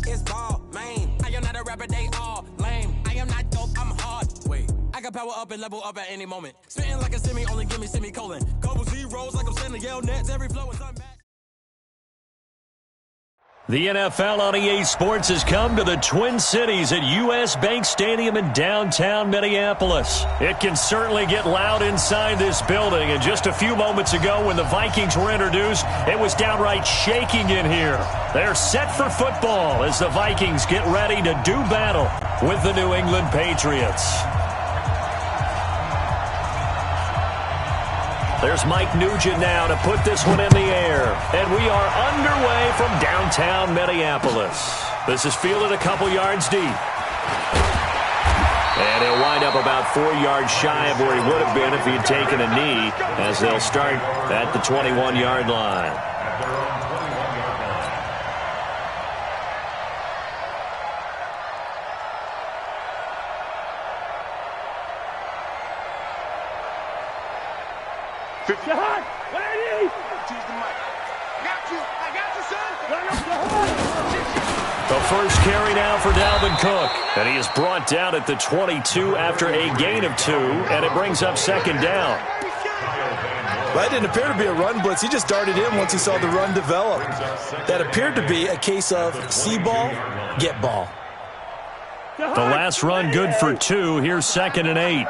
It's ball, man. I am not a rapper, they all lame. I am not dope, I'm hard. Wait, I can power up and level up at any moment. Spitting like a semi, only give me semicolon. Couple zeros like I'm sending yell nets. Every flow is unmatched. The NFL on EA Sports has come to the Twin Cities at U.S. Bank Stadium in downtown Minneapolis. It can certainly get loud inside this building, and just a few moments ago when the Vikings were introduced, it was downright shaking in here. They're set for football as the Vikings get ready to do battle with the New England Patriots. There's Mike Nugent now to put this one in the air. And we are underway from downtown Minneapolis. This is fielded a couple yards deep. And he'll wind up about 4 yards shy of where he would have been if he had taken a knee, as they'll start at the 21-yard line. The first carry now for Dalvin Cook. And he is brought down at the 22 after a gain of 2. And it brings up second down. That didn't appear to be a run blitz. He just darted in once he saw the run develop. That appeared to be a case of see ball, get ball. The last run good for 2. Here's 2nd and 8.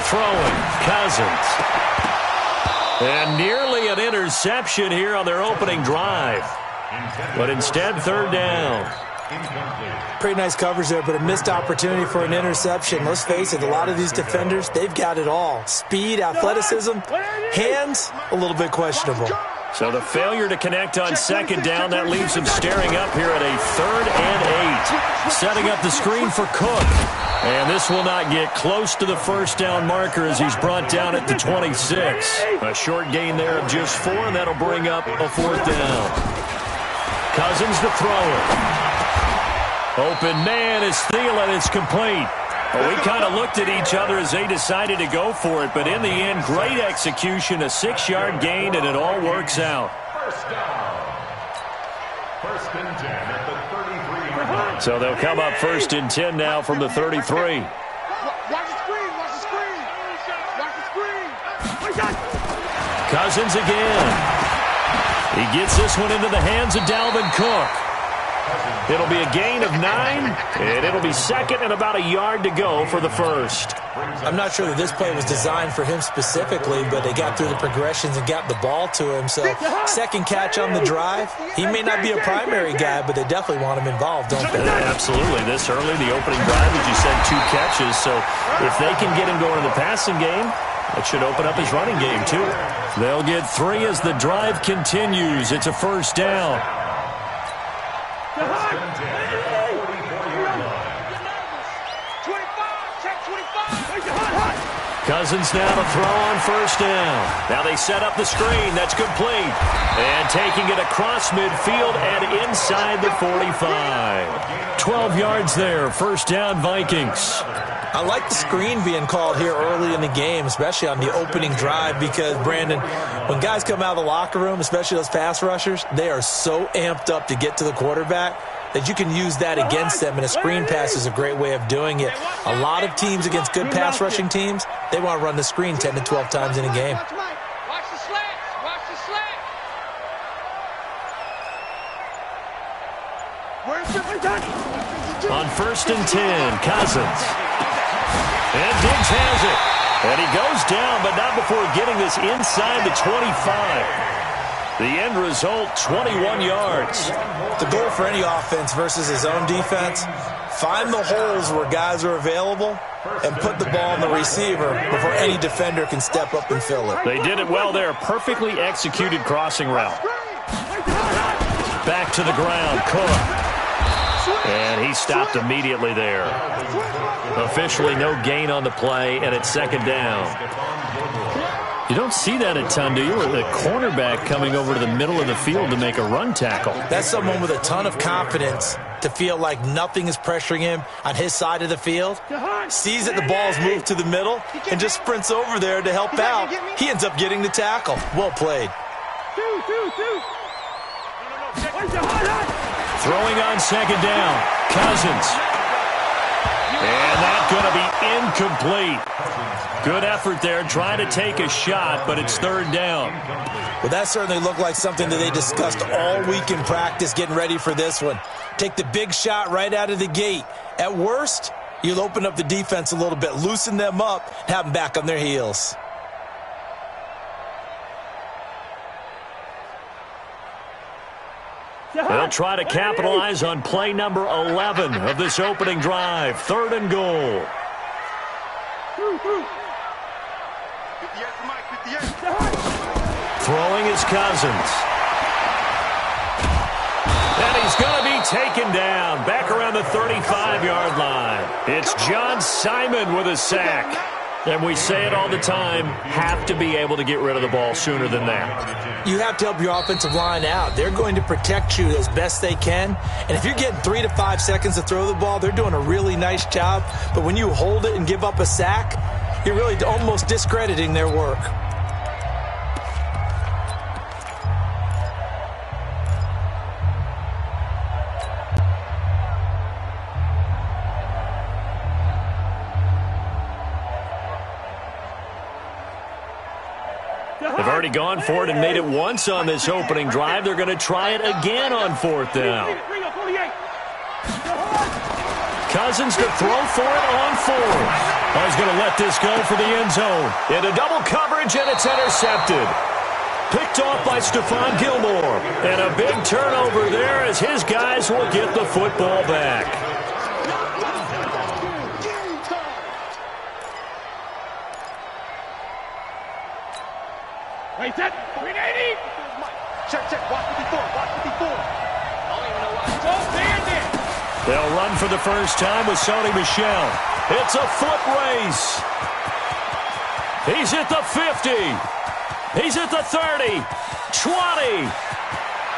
Throwing, Cousins. And nearly an interception here on their opening drive. But instead, 3rd down. Pretty nice coverage there, but a missed opportunity for an interception. Let's face it, a lot of these defenders, they've got it all. Speed, athleticism, hands, a little bit questionable. So the failure to connect on 2nd down, that leaves him staring up here at a 3rd and 8. Setting up the screen for Cook. And this will not get close to the first down marker as he's brought down at the 26. A short gain there of just 4, and that'll bring up a 4th down. Cousins the thrower. Open man is Thielen. It's complete. Well, we kind of looked at each other as they decided to go for it, but in the end, great execution, a 6-yard gain, and it all works out. First down. 1st and 10 at the 33. So they'll come up 1st and 10 now from the 33. Watch the screen, watch the screen. Watch the screen. Cousins again. He gets this one into the hands of Dalvin Cook. It'll be a gain of 9, and it'll be 2nd and about a yard to go for the first. I'm not sure that this play was designed for him specifically, but they got through the progressions and got the ball to him. So 2nd catch on the drive. He may not be a primary guy, but they definitely want him involved, don't they? Absolutely. This early, the opening drive, as you said, 2 catches. So if they can get him going in the passing game, that should open up his running game too. They'll get 3 as the drive continues. It's a 1st down. Cousins now to throw on 1st down. Now they set up the screen. That's complete. And taking it across midfield and inside the 45. 12 yards there. 1st down, Vikings. I like the screen being called here early in the game, especially on the opening drive, because, Brandon, when guys come out of the locker room, especially those pass rushers, they are so amped up to get to the quarterback that you can use that against them, and a screen pass is a great way of doing it. A lot of teams against good pass rushing teams, they want to run the screen 10 to 12 times in a game. Watch the slats. Watch the slats. On 1st and 10, Cousins. And Diggs has it. And he goes down, but not before getting this inside the 25. The end result, 21 yards. The goal for any offense versus his own defense, find the holes where guys are available and put the ball on the receiver before any defender can step up and fill it. They did it well there. Perfectly executed crossing route. Back to the ground, Cook. And he stopped immediately there. Officially no gain on the play, and it's 2nd down. You don't see that a ton, do you? With a cornerback coming over to the middle of the field to make a run tackle. That's someone with a ton of confidence to feel like nothing is pressuring him on his side of the field. Sees that the ball's moved to the middle and just sprints over there to help out. He ends up getting the tackle. Well played. Throwing on second down. Cousins. And that's going to be incomplete. Good effort there, trying to take a shot, but it's third down. Well, that certainly looked like something that they discussed all week in practice getting ready for this one. Take the big shot right out of the gate. At worst, you'll open up the defense a little bit, loosen them up, have them back on their heels. They'll try to capitalize on play number 11 of this opening drive. Third and goal. Throwing is Cousins. And he's going to be taken down back around the 35-yard line. It's John Simon with a sack. And we say it all the time, have to be able to get rid of the ball sooner than that. You have to help your offensive line out. They're going to protect you as best they can. And if you're getting 3 to 5 seconds to throw the ball, they're doing a really nice job. But when you hold it and give up a sack, you're really almost discrediting their work. They've already gone for it and made it once on this opening drive. They're going to try it again on fourth down. Cousins to throw for it on fourth. He's going to let this go for the end zone. Into double coverage, and it's intercepted. Picked off by Stephon Gilmore. And a big turnover there as his guys will get the football back. Wait, set. 380. Check. Watch 54. Watch 54. They'll run for the first time with Sony Michel. It's a foot race. He's at the 50. He's at the 30. 20.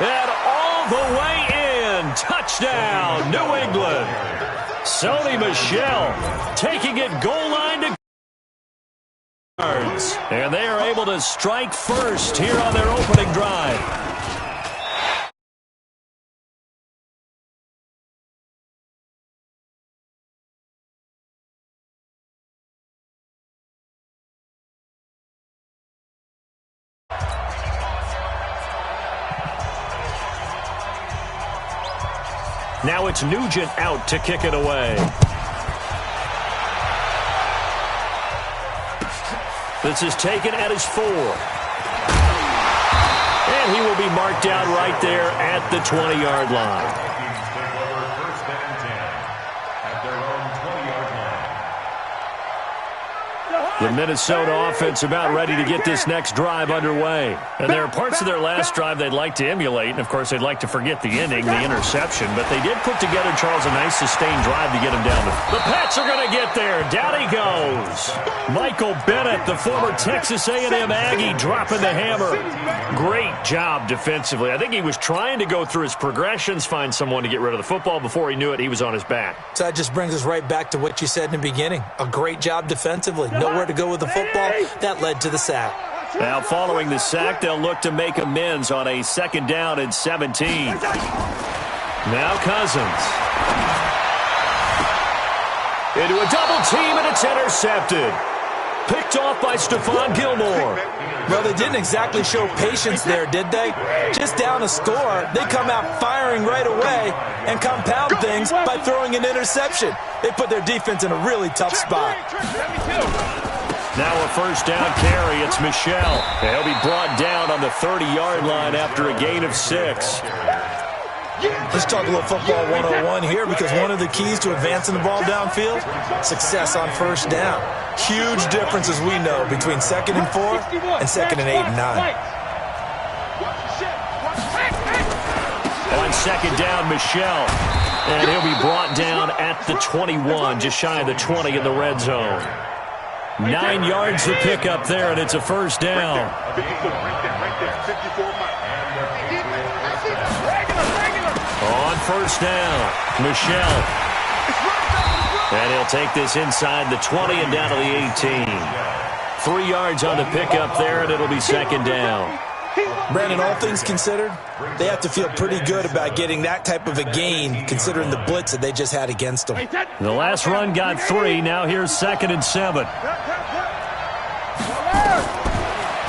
And all the way in. Touchdown, New England. Sony Michel taking it goal line to yards. And they are able to strike first here on their opening drive. Now it's Nugent out to kick it away. This is taken at his 4. And he will be marked down right there at the 20-yard line. The Minnesota offense about ready to get this next drive underway. And there are parts of their last drive they'd like to emulate. And, of course, they'd like to forget the ending, the interception. But they did put together, Charles, a nice sustained drive to get him down. The Pats are going to get there. Down he goes. Michael Bennett, the former Texas A&M Aggie, dropping the hammer. Great job defensively. I think he was trying to go through his progressions, find someone to get rid of the football. Before he knew it, he was on his back. So that just brings us right back to what you said in the beginning. A great job defensively. Nowhere to go with the football. That led to the sack. Now, following the sack, they'll look to make amends on a 2nd down and 17. Now Cousins. Into a double team, and it's intercepted. Picked off by Stephon Gilmore. Well, they didn't exactly show patience there, did they? Just down a score, they come out firing right away and compound things by throwing an interception. They put their defense in a really tough spot. Now a first down carry. It's Michel. He'll be brought down on the 30-yard line after a gain of 6. Let's talk a little football 101 here, because one of the keys to advancing the ball downfield, success on first down. Huge difference, as we know, between 2nd and 4 and 2nd and 8 and 9. On 2nd down, Michel. And he'll be brought down at the 21, just shy of the 20 in the red zone. 9 yards to pick up there, and it's a first down. On first down, Michel. And he'll take this inside the 20 and down to the 18. 3 yards on the pickup there, and it'll be 2nd down. Brandon, all things considered, they have to feel pretty good about getting that type of a gain considering the blitz that they just had against them. The last run got 3. Now here's 2nd and 7.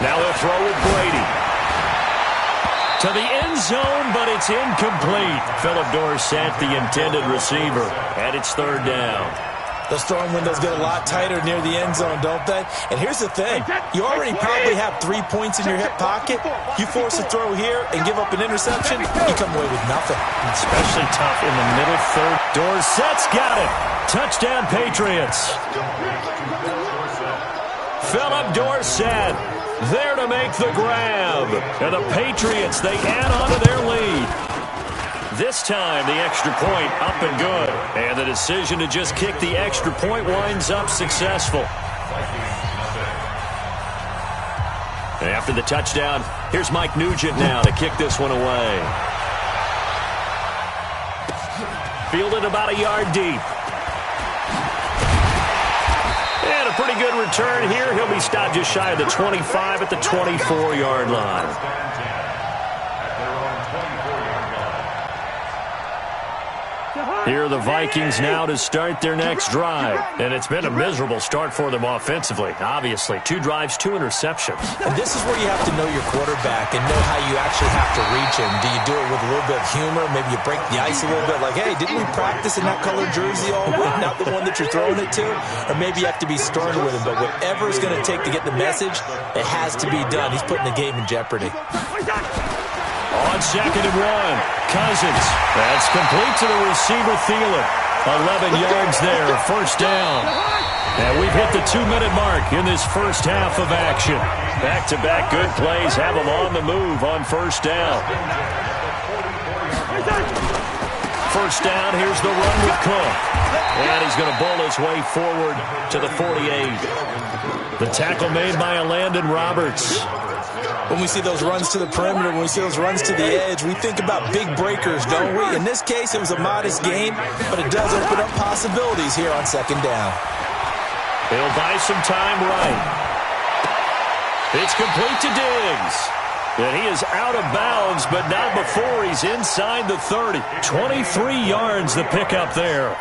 Now they'll throw with Brady. To the end zone, but it's incomplete. Philip Dorsett, the intended receiver, and it's 3rd down. Those throwing windows get a lot tighter near the end zone, don't they? And here's the thing. You already probably have 3 points in your hip pocket. You force a throw here and give up an interception, you come away with nothing. Especially tough in the middle third. Dorsett's got it. Touchdown, Patriots. Philip Dorsett there to make the grab. And the Patriots, they add on to their lead. This time, the extra point up and good. And the decision to just kick the extra point winds up successful. And after the touchdown, here's Mike Nugent now to kick this one away. Fielded about a yard deep. And a pretty good return here. He'll be stopped just shy of the 25 at the 24-yard line. Here are the Vikings now to start their next drive. And it's been a miserable start for them offensively, obviously. 2 drives, 2 interceptions. And this is where you have to know your quarterback and know how you actually have to reach him. Do you do it with a little bit of humor? Maybe you break the ice a little bit like, hey, didn't we practice in that colored jersey all week, not the one that you're throwing it to? Or maybe you have to be stern with him. But whatever it's going to take to get the message, it has to be done. He's putting the game in jeopardy. On 2nd and 1, Cousins. That's complete to the receiver, Thielen. 11 yards there, 1st down. And we've hit the 2-minute mark in this first half of action. Back-to-back good plays have them on the move on 1st down. 1st down, here's the run with Cook. And he's going to bowl his way forward to the 48. The tackle made by Landon Roberts. When we see those runs to the perimeter, when we see those runs to the edge, we think about big breakers, don't we? In this case, it was a modest gain, but it does open up possibilities here on 2nd down. He'll buy some time right. It's complete to Diggs. And he is out of bounds, but not before he's inside the 30. 23 yards the pickup there.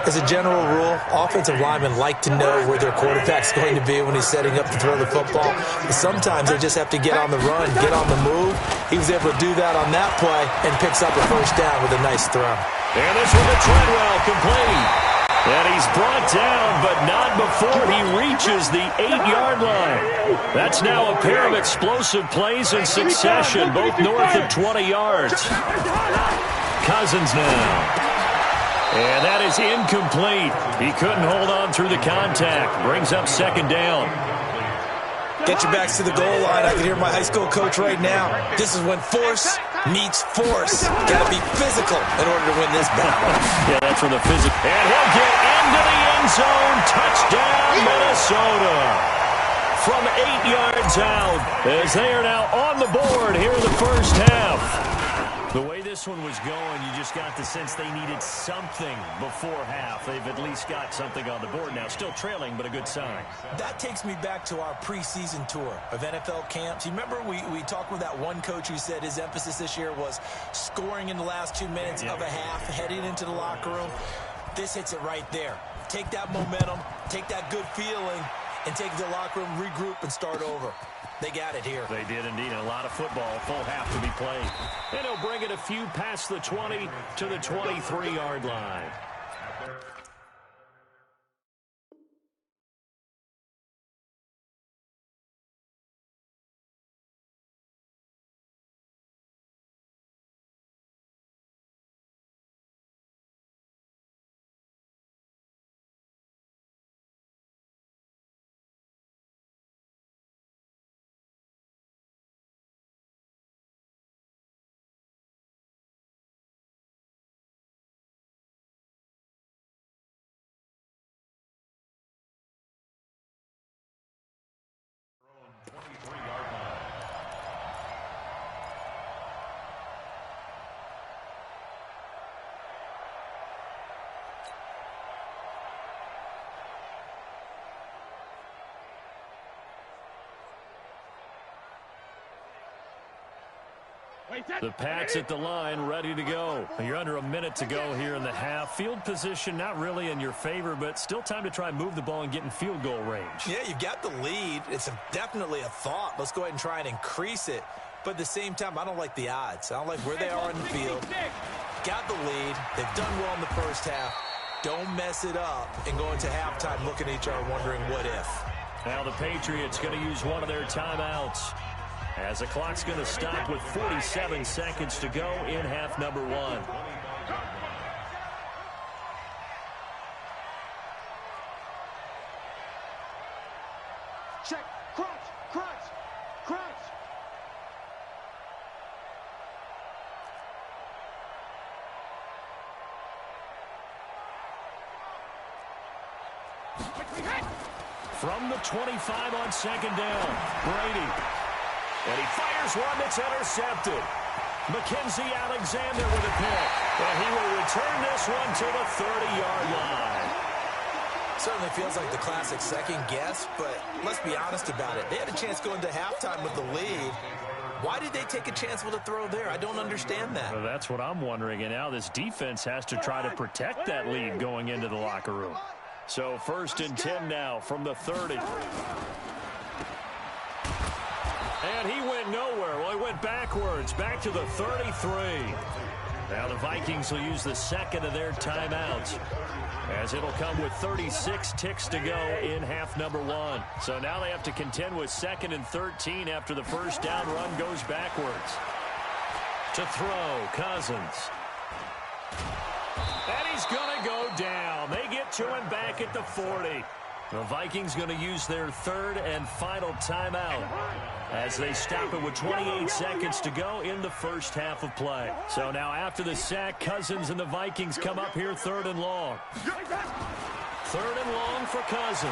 As a general rule, offensive linemen like to know where their quarterback's going to be when he's setting up to throw the football. But sometimes they just have to get on the run, get on the move. He was able to do that on that play and picks up a 1st down with a nice throw. And this one to Treadwell, complete. And he's brought down, but not before he reaches the 8-yard line. That's now a pair of explosive plays in succession, both north of 20 yards. Cousins now. And that is incomplete. He couldn't hold on through the contact. Brings up 2nd down. Get your backs to the goal line. I can hear my high school coach right now. This is when force meets force. Got to be physical in order to win this battle. Yeah, that's from the physical. And he'll get into the end zone. Touchdown, Minnesota. From 8 yards out, as they are now on the board here in the first half. The way this one was going, you just got the sense they needed something before half. They've at least got something on the board now. Still trailing, but a good sign. That takes me back to our preseason tour of NFL camps. You remember we talked with that one coach who said his emphasis this year was scoring in the last 2 minutes of a half, heading into the locker room. This hits it right there. Take that momentum, take that good feeling, and take it to the locker room, regroup, and start over. They got it here. They did indeed. A lot of football, full half to be played. And he'll bring it a few past the 20 to the 23-yard line. The Pats at the line, ready to go. You're under a minute to go here in the half. Field position not really in your favor, but still time to try and move the ball and get in field goal range. Yeah, you've got the lead. It's definitely a thought. Let's go ahead and try and increase it. But at the same time, I don't like the odds. I don't like where they are in the field. Got the lead. They've done well in the first half. Don't mess it up and go into halftime looking at each other wondering what if. Now the Patriots going to use one of their timeouts as the clock's going to stop with 47 seconds to go in half number one. Check. Crunch. Crunch. Crunch. From the 25 on second down, Brady. And he fires one that's intercepted. Mackenzie Alexander with a pick. And he will return this one to the 30-yard line. Certainly feels like the classic second guess, but let's be honest about it. They had a chance going to halftime with the lead. Why did they take a chance with a throw there? I don't understand that. Well, that's what I'm wondering. And now this defense has to try to protect that lead going into the locker room. So 1st and 10 now from the 30. And he went nowhere. Well, he went backwards, back to the 33. Now the Vikings will use the second of their timeouts, as it'll come with 36 ticks to go in half number one. So now they have to contend with 2nd and 13 after the first down run goes backwards. To throw, Cousins. And he's going to go down. They get to him back at the 40. The Vikings going to use their 3rd and final timeout as they stop it with 28 seconds to go in the first half of play. So now after the sack, Cousins and the Vikings come up here 3rd and long. 3rd and long for Cousins.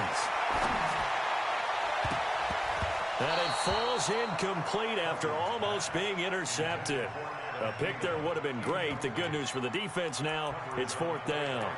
And it falls incomplete after almost being intercepted. A pick there would have been great. The good news for the defense now, it's 4th down.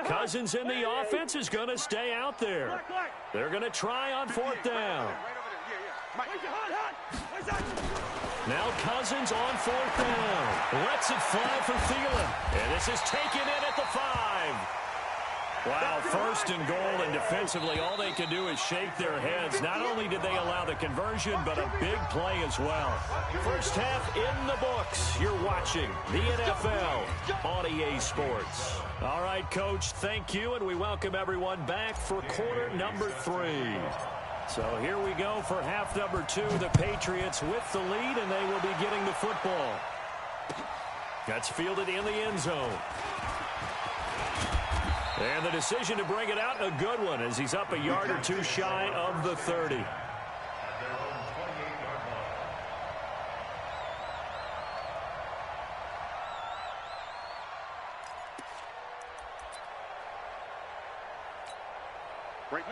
Cousins in the offense is going to stay out there. They're going to try on 4th down. Now Cousins on 4th down. Lets it fly for Thielen. And this is taken in at the 5. Wow, 1st and goal, and defensively all they can do is shake their heads. Not only did they allow the conversion, but a big play as well. First half in the books. You're watching the NFL on EA Sports. All right, Coach, thank you, and we welcome everyone back for quarter number 3. So here we go for half number 2. The Patriots with the lead, and they will be getting the football. That's fielded in the end zone. And the decision to bring it out, a good one, as he's up a yard or two shy of the 30.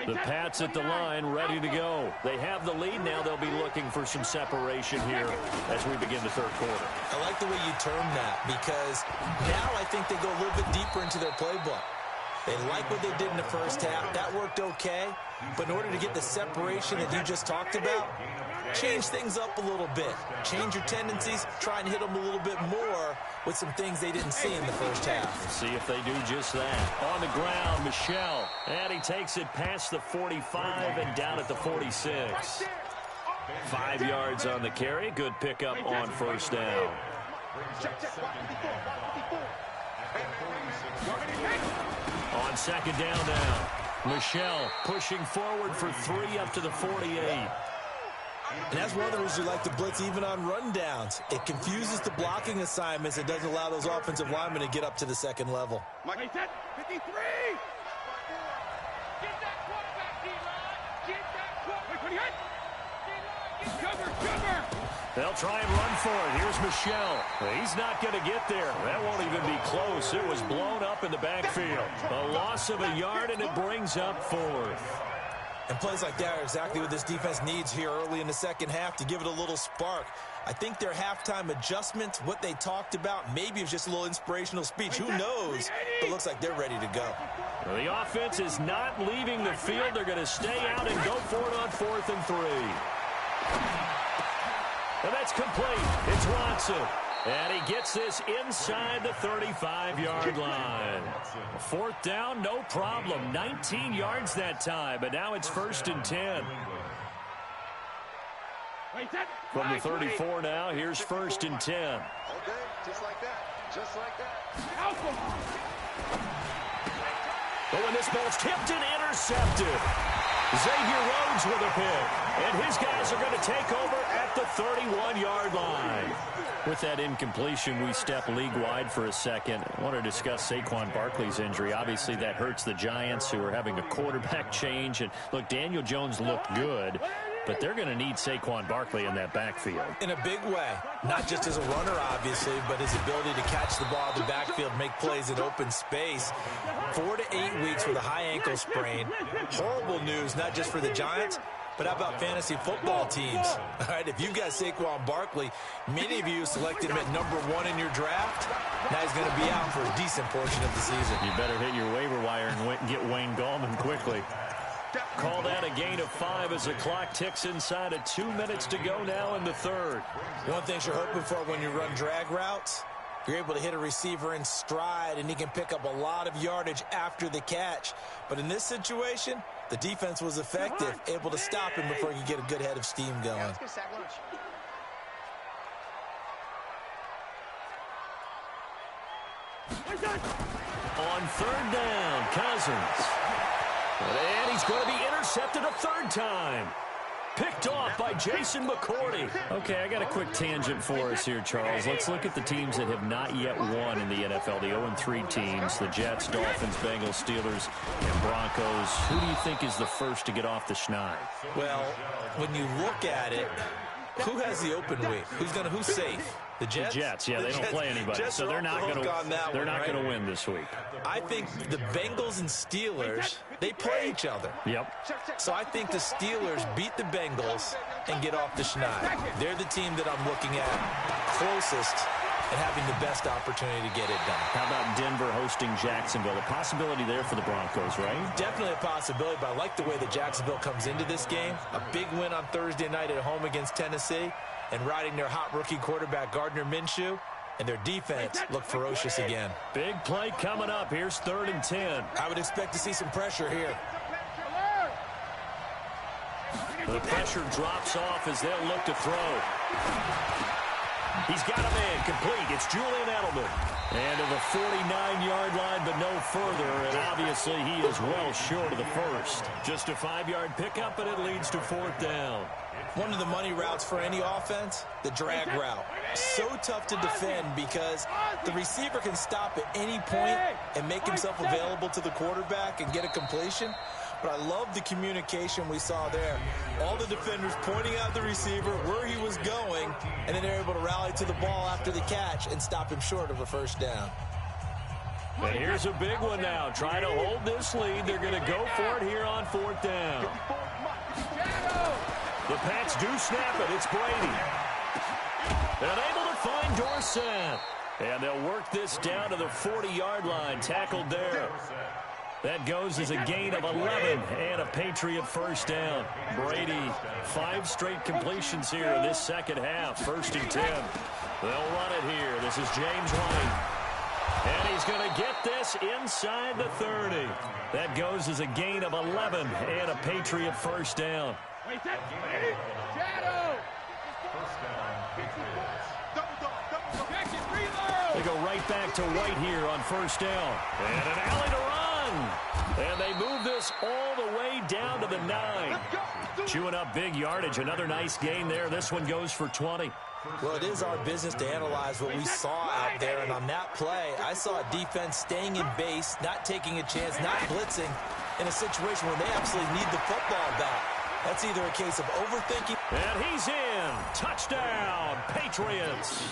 The Pats at the line, ready to go. They have the lead now. They'll be looking for some separation here as we begin the 3rd quarter. I like the way you term that, because now I think they go a little bit deeper into their playbook. They like what they did in the first half. That worked okay. But in order to get the separation that you just talked about, change things up a little bit. Change your tendencies. Try and hit them a little bit more with some things they didn't see in the first half. See if they do just that. On the ground, Michel. And he takes it past the 45 and down at the 46. 5 yards on the carry. Good pickup on 1st down. On 2nd down now, Michel pushing forward for 3 up to the 48. And that's one of the reasons you like to blitz even on rundowns. It confuses the blocking assignments. It doesn't allow those offensive linemen to get up to the 2nd level. 53! Get that quarterback, D-line! Get that quarterback! They'll try and run for it. Here's Michelle. He's not going to get there. That won't even be close. It was blown up in the backfield. A loss of a yard, and it brings up 4th. And plays like that are exactly what this defense needs here early in the second half to give it a little spark. I think their halftime adjustments, what they talked about, maybe it's just a little inspirational speech. Who knows? But it looks like they're ready to go. Well, the offense is not leaving the field. They're going to stay out and go for it on 4th and 3. And that's complete. It's Watson. And he gets this inside the 35-yard line. 4th down, no problem. 19 yards that time, but now it's 1st and 10. From the 34 now, here's 1st and 10. Okay, just like that. Just like that. But when this ball's tipped and intercepted, Xavier Rhodes with a pick. And his guys are going to take over at the 31-yard line. With that incompletion, we step league-wide for a second. I want to discuss Saquon Barkley's injury. Obviously, that hurts the Giants, who are having a quarterback change. And, look, Daniel Jones looked good, but they're going to need Saquon Barkley in that backfield. In a big way. Not just as a runner, obviously, but his ability to catch the ball in the backfield, make plays in open space. 4 to 8 weeks with a high ankle sprain. Horrible news, not just for the Giants, but how about fantasy football teams? All right, if you've got Saquon Barkley, many of you selected him at number 1 in your draft. Now he's going to be out for a decent portion of the season. You better hit your waiver wire and get Wayne Gallman quickly. Call that a gain of 5 as the clock ticks inside of 2 minutes to go now in the 3rd. One thing you're hoping for when you run drag routes, you're able to hit a receiver in stride, and he can pick up a lot of yardage after the catch. But in this situation, the defense was effective, able to stop him before he could get a good head of steam going. On 3rd down, Cousins. And he's going to be intercepted a 3rd time. Picked off by Jason McCourty. Okay, I got a quick tangent for us here, Charles. Let's look at the teams that have not yet won in the NFL. The 0-3 teams, the Jets, Dolphins, Bengals, Steelers, and Broncos. Who do you think is the first to get off the schneid? Well, when you look at it, who has the open week? Who's safe? The Jets? The Jets, yeah, they don't play anybody, so they're not going to win this week. I think the Bengals and Steelers, they play each other. Yep. So I think the Steelers beat the Bengals and get off the schneid. They're the team that I'm looking at closest and having the best opportunity to get it done. How about Denver hosting Jacksonville? A possibility there for the Broncos, right? Definitely a possibility, but I like the way that Jacksonville comes into this game. A big win on Thursday night at home against Tennessee, and riding their hot rookie quarterback Gardner Minshew, and their defense look ferocious again. Big play coming up. Here's 3rd and 10. I would expect to see some pressure here. The pressure drops off as they'll look to throw. He's got a man complete. It's Julian Edelman. And to the 49-yard line, but no further. And obviously he is well short of the first. Just a 5-yard pickup, and it leads to 4th down. One of the money routes for any offense, the drag route. So tough to defend because the receiver can stop at any point and make himself available to the quarterback and get a completion. But I love the communication we saw there. All the defenders pointing out the receiver, where he was going, and then they're able to rally to the ball after the catch and stop him short of a 1st down. And here's a big one now. Trying to hold this lead. They're going to go for it here on 4th down. The Pats do snap it. It's Brady. And able to find Dorsett. And they'll work this down to the 40-yard line. Tackled there. That goes as a gain of 11 and a Patriot 1st down. Brady, 5 straight completions here in this second half. 1st and 10. They'll run it here. This is James White. And he's going to get this inside the 30. That goes as a gain of 11 and a Patriot 1st down. They go right back to White here on 1st down. And an alley to run. And they move this all the way down to the 9. Chewing up big yardage. Another nice gain there. This one goes for 20. Well, it is our business to analyze what we saw out there. And on that play, I saw a defense staying in base, not taking a chance, not blitzing in a situation where they absolutely need the football back. That's either a case of overthinking. And he's in. Touchdown, Patriots.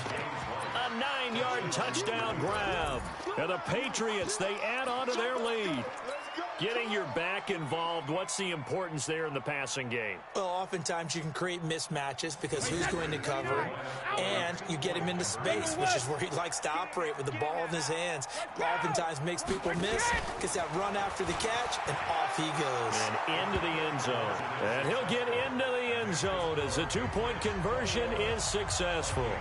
A 9-yard touchdown grab. And the Patriots, they add on to their lead. Getting your back involved, what's the importance there in the passing game? Well, oftentimes you can create mismatches because who's going to cover, and you get him into space, which is where he likes to operate with the ball in his hands. Oftentimes makes people miss, gets that run after the catch, and off he goes. And into the end zone. And he'll get into the end zone as the two-point conversion is successful.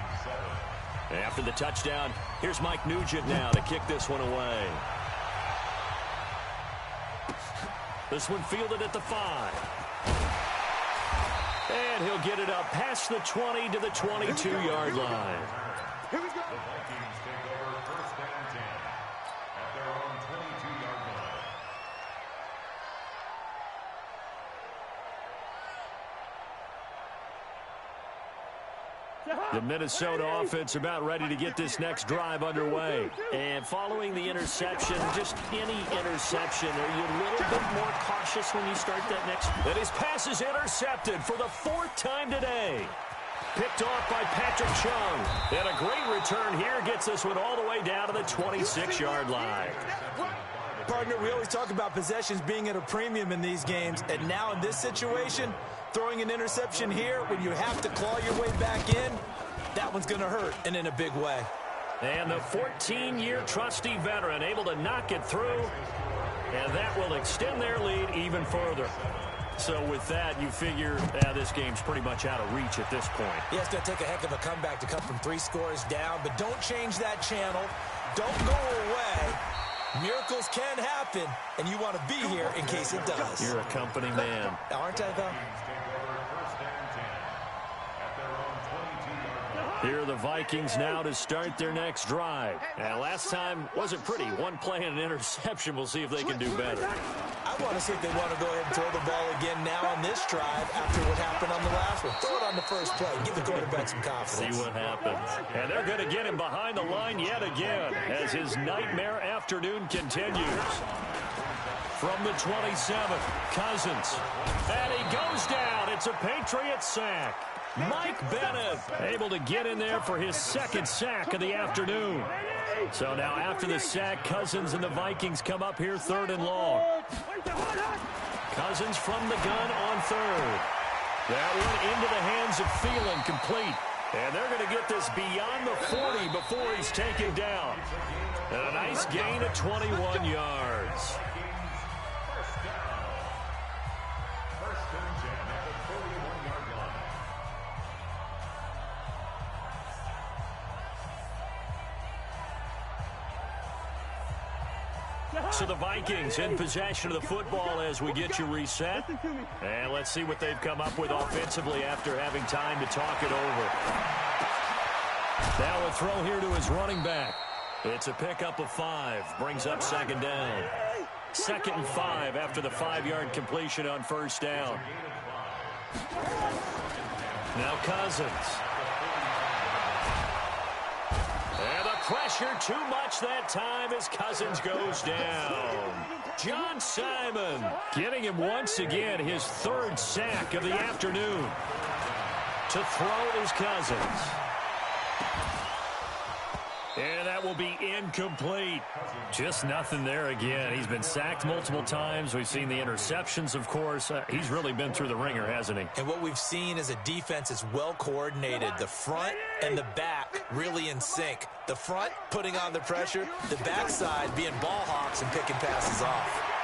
After the touchdown, here's Mike Nugent now to kick this one away. This one fielded at the 5. And he'll get it up past the 20 to the 22-yard line. Here we go. The Vikings take over first down 10 at their own 22-yard line. The Minnesota offense about ready to get this next drive underway. And following the interception, just any interception, are you a little bit more cautious when you start that next? And his pass is intercepted for the 4th time today. Picked off by Patrick Chung. And a great return here gets this one all the way down to the 26-yard line. Partner, we always talk about possessions being at a premium in these games, and now in this situation, throwing an interception here when you have to claw your way back in, that one's going to hurt, and in a big way. And the 14-year trusty veteran able to knock it through, and that will extend their lead even further. So with that, you figure this game's pretty much out of reach at this point. Yeah, it's going to take a heck of a comeback to come from 3 scores down, but don't change that channel. Don't go away. Miracles can happen, and you want to be here in case it does. You're a company man. Aren't I, though? Here are the Vikings now to start their next drive. And last time wasn't pretty. One play and an interception. We'll see if they can do better. I want to see if they want to go ahead and throw the ball again now on this drive after what happened on the last one. Throw it on the first play. Give the quarterback some confidence. See what happens. And they're going to get him behind the line yet again as his nightmare afternoon continues. From the 27th, Cousins. And he goes down. It's a Patriot sack. Mike Bennett able to get in there for his 2nd sack of the afternoon. So now after the sack, Cousins and the Vikings come up here 3rd and long. Cousins from the gun on 3rd. That one into the hands of Thielen, complete. And they're going to get this beyond the 40 before he's taken down. And a nice gain of 21 yards. So the Vikings in possession of the football as we get you reset. And let's see what they've come up with offensively after having time to talk it over. Now a throw here to his running back. It's a pickup of 5. Brings up 2nd down. 2nd and 5 after the 5-yard completion on 1st down. Now Cousins. And the pressure too much that time as Cousins goes down. John Simon getting him once again his 3rd sack of the afternoon. To throw is Cousins. And that will be incomplete. Just nothing there again. He's been sacked multiple times. We've seen the interceptions, of course. He's really been through the ringer, hasn't he? And what we've seen is a defense that's well coordinated. The front and the back really in sync. The front putting on the pressure. The backside being ball hawks and picking passes off.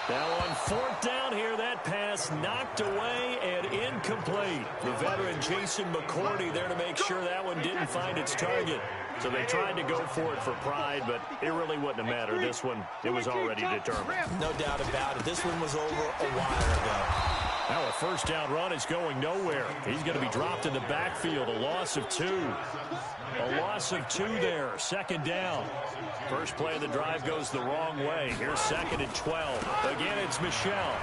Now on 4th down here, that pass knocked away and incomplete. The veteran Jason McCourty there to make sure that one didn't find its target. So they tried to go for it for pride, but it really wouldn't have mattered. This one, it was already determined. No doubt about it. This one was over a while ago. Now a 1st down run is going nowhere. He's going to be dropped in the backfield. A loss of 2. A loss of 2 there. 2nd down. First play of the drive goes the wrong way. Here's 2nd and 12. Again, it's Michel.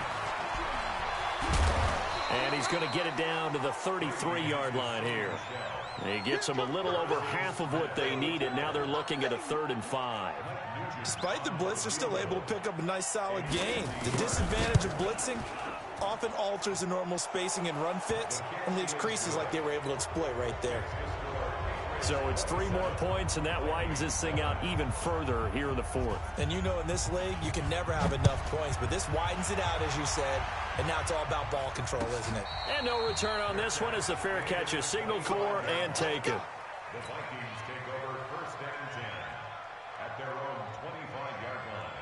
And he's going to get it down to the 33-yard line here. He gets them a little over half of what they needed. Now they're looking at a 3rd and 5. Despite the blitz, they're still able to pick up a nice solid gain. The disadvantage of blitzing, often alters the normal spacing and run fits and leaves creases like they were able to exploit right there. So it's 3 more points, and that widens this thing out even further here in the fourth. And you know in this league, you can never have enough points, but this widens it out, as you said, and now it's all about ball control, isn't it? And no return on this one as the fair catch is signaled for and taken. The Vikings take over first and 10 at their own 25-yard line.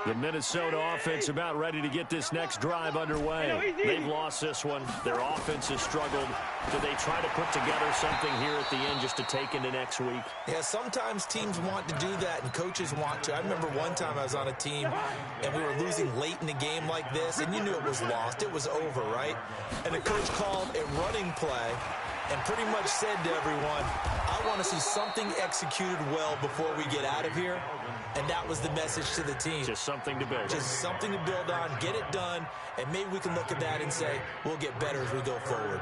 The Minnesota offense about ready to get this next drive underway. They've lost this one. Their offense has struggled. Do they try to put together something here at the end just to take into next week? Yeah, sometimes teams want to do that and coaches want to. I remember one time I was on a team and we were losing late in the game like this, and you knew it was lost. It was over, right? And the coach called a running play and pretty much said to everyone, I want to see something executed well before we get out of here. And that was the message to the team. Just something to build. Just something to build on, get it done, and maybe we can look at that and say, we'll get better as we go forward.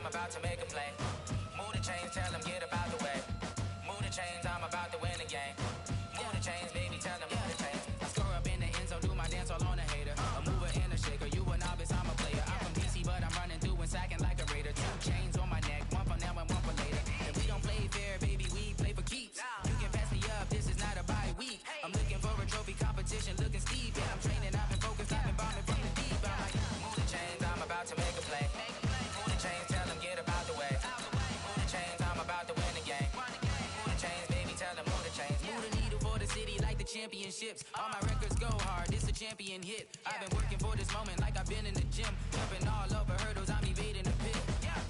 About to make a play. Move the chains, tell them get about the way. Move the chains, I'm about to win the game. Move the chains, baby, tell them move the chains. I score up in the end zone, do my dance all on a hater. A mover and a shaker, you a novice, I'm a player. I'm from DC, but I'm running through and sacking like a raider. 2 chains on my neck, one for now and one for later. And we don't play fair, baby, we play for keeps. You can pass me up, this is not a bye week. I'm looking for a trophy competition, looking steep. Yeah, I'm training, I've been focused, I've been bombing from the deep. I'm like, move the chains, I'm about to make a play. Move the chains, tell them get about the way. Move the chains, I'm about to win the game. Move the chains, baby, tell them move the chains. Move the needle for the city like the championships. All my records go hard, this a champion hit. I've been working for this moment like I've been in the gym. Jumping all over hurdles, I'm evading the pit.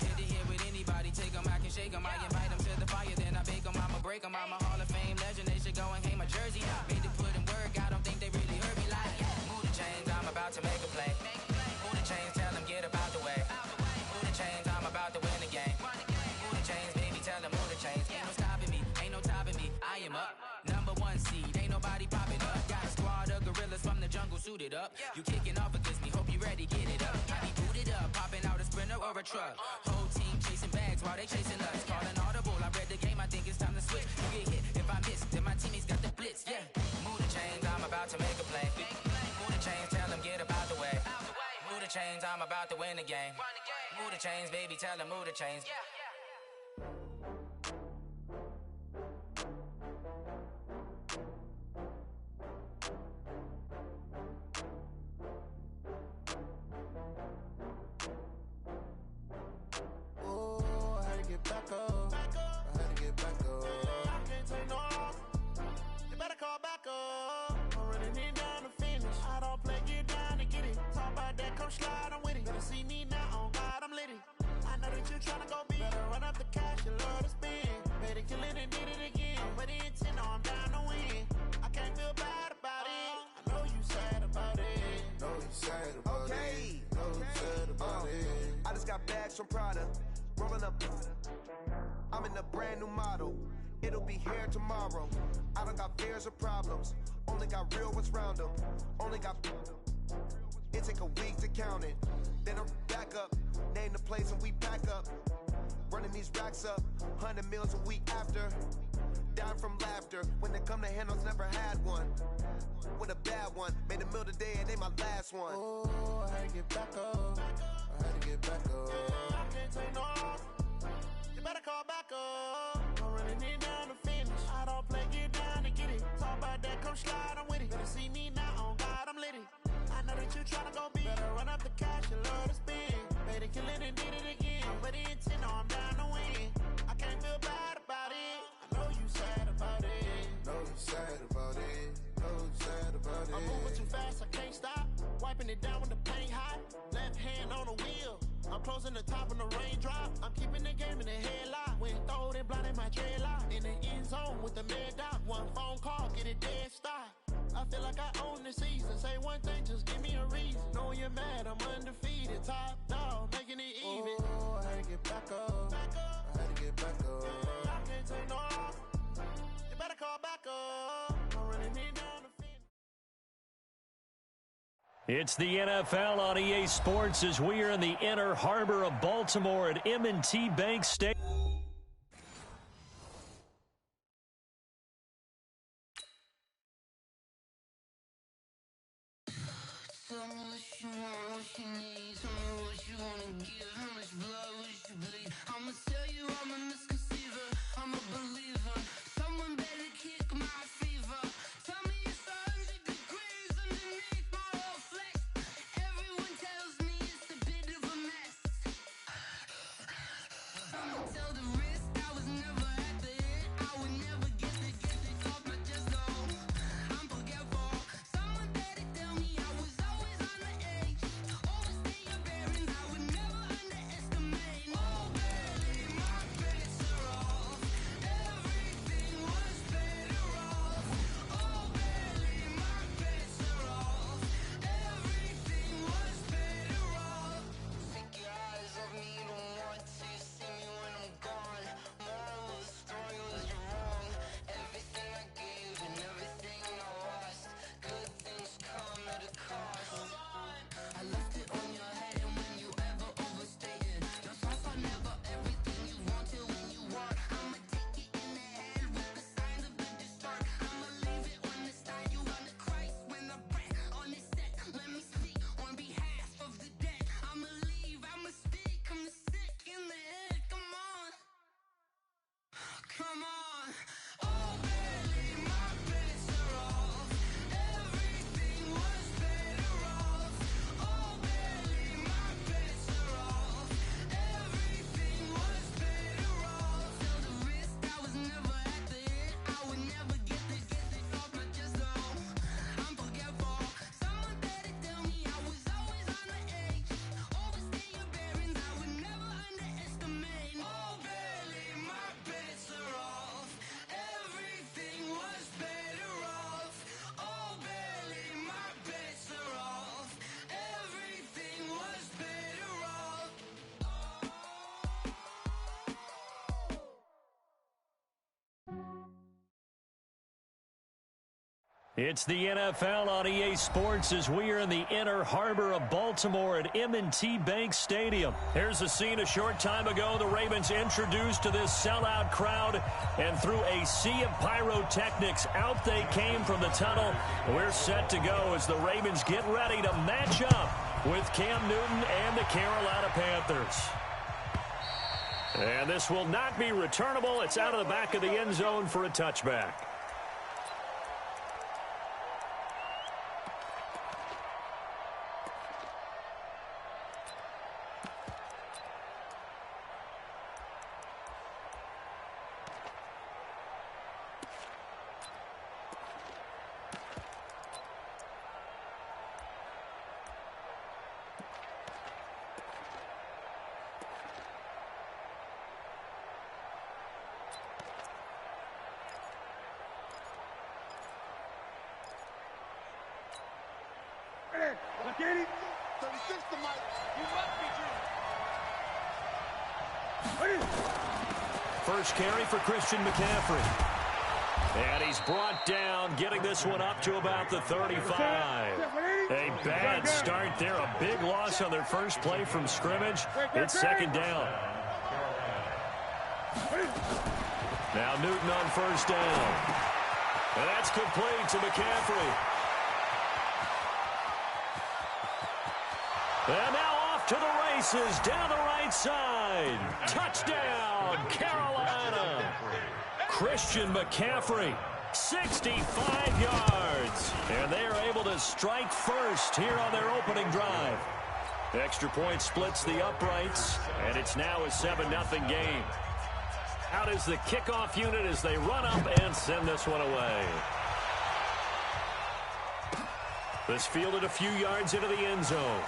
Hit to hit with anybody, take them, I can shake them. I invite them to the fire, then I bake them, I'ma break them. I'm a Hall of Fame legend, they should go and hang my jersey. Made to put in work, I don't think they really heard me like, move the chains, I'm about to make a play. Move the chains, tell them get about the way. Move the chains, I'm about to win the game. Move the chains, baby, tell them move the chains. Ain't no stopping me, ain't no topping me. I am up, number 1 seed, ain't nobody popping up. Got a squad of gorillas from the jungle suited up. You kicking off against me, hope you ready, get it up. I be booted up, popping out a sprinter or a truck. Whole team chasing bags while they chasing us. Calling audible, I read the game, I think it's time to switch. You get hit, if I miss, then my teammates got the blitz, yeah. Move the chains, I'm about to make a play. Move the chains, tell them get about the way. Move the chains, I'm about to win the game. Move the chains, baby, tell them move the chains. Yeah. From Prada, rolling up. I'm in a brand new model. It'll be here tomorrow. I don't got fears or problems. Only got real ones round them. Only got. It take a week to count it. Then I'm back up. Name the place and we pack up. Running these racks up. 100 meals a week after. Down from laughter. When they come to handles, never had one. With a bad one. Made a meal today and they my last one. Oh, I had to get back up. I had to get back up. I can't take no loss. You better call back up. I'm running it down to finish. I don't play, get down to get it. Talk about that, come slide, I'm with it. Better see me now, on God, I'm litty. I know that you tryna go big. Better run up the cash and love to spend. Made a killing and did it again. But the intent, no, I'm down to win. I can't feel bad about it. I know you sad about it. Know you sad about it. Know you sad about it. I'm moving too fast, I can't stop. Wiping it down when the paint hot. Left hand on the wheel. I'm closing the top when the raindrop. I'm keeping the game in the headlock. When throwed and blinded my dreadlock. In the end zone with the mad dot. One phone call, get it dead stop. I feel like I own the season. Say one thing, just give me a reason. Knowing you're mad, I'm undefeated. Top dog, making it even. Oh, I had to get back up. I had to get back up. I can't take no loss. You better call back up. I'm running it down the fence. It's the NFL on EA Sports as we are in the inner harbor of Baltimore at M&T Bank Stadium. Tell me what you want, what you need. Tell me what you wanna give. How much blood would you bleed? I'ma tell you I'm a misconceiver. I'm a believer. Someone better kick my fever. Tell me it's 100 degrees underneath my whole flesh. Everyone tells me it's a bit of a mess. I'ma tell the risk I was never at the end. I would never get it off my chest though. I'm forgetful. Someone better tell me I was always on the edge. Overstay your bearings, I would never underestimate. Oh baby, my bets are off. Everything was better off. Oh baby, my bets are off. Everything was better off. Take your eyes off me, don't want to see me when I'm gone. Moral of the story was you're wrong. Everything I gave and everything I lost. Good things come at a cost. I left it on your head and when you ever overstated. Your thoughts are never everything you wanted when you want. I'ma take it in the head with the signs of the distort. I'ma leave it on the side. You on the Christ when the breath on the set. Let me speak on behalf of the dead. I'ma leave, I'ma speak. I'm the sick in the head. Come on. Come on. Oh baby, my bets are off. Everything was better off. Oh baby, my bets are off. Everything was better off. Tell the risk I was never at the end. I would never get it off my chest though. I'm forgetful. Someone better tell me I was always on the edge. Overstay your bearings, I would never underestimate. Oh baby, my bets are off. Everything was better off. Oh baby, my bets are off. Everything was better off. It's the NFL on EA Sports as we are in the inner harbor of Baltimore at M&T Bank Stadium. Here's a scene a short time ago. The Ravens introduced to this sellout crowd, and through a sea of pyrotechnics, out they came from the tunnel. We're set to go as the Ravens get ready to match up with Cam Newton and the Carolina Panthers. And this will not be returnable. It's out of the back of the end zone for a touchback. Look at it. 36 to Mike. You must be Drew. First carry for Christian McCaffrey. And he's brought down, getting this one up to about the 35. A bad start there. A big loss on their first play from scrimmage. It's second down. Now Newton on first down. And that's complete to McCaffrey. And now off to the races, down the right side. Touchdown, Carolina. Christian McCaffrey, 65 yards. And they are able to strike first here on their opening drive. Extra point splits the uprights, and it's now a 7-0 game. Out is the kickoff unit as they run up and send this one away. This fielded a few yards into the end zone.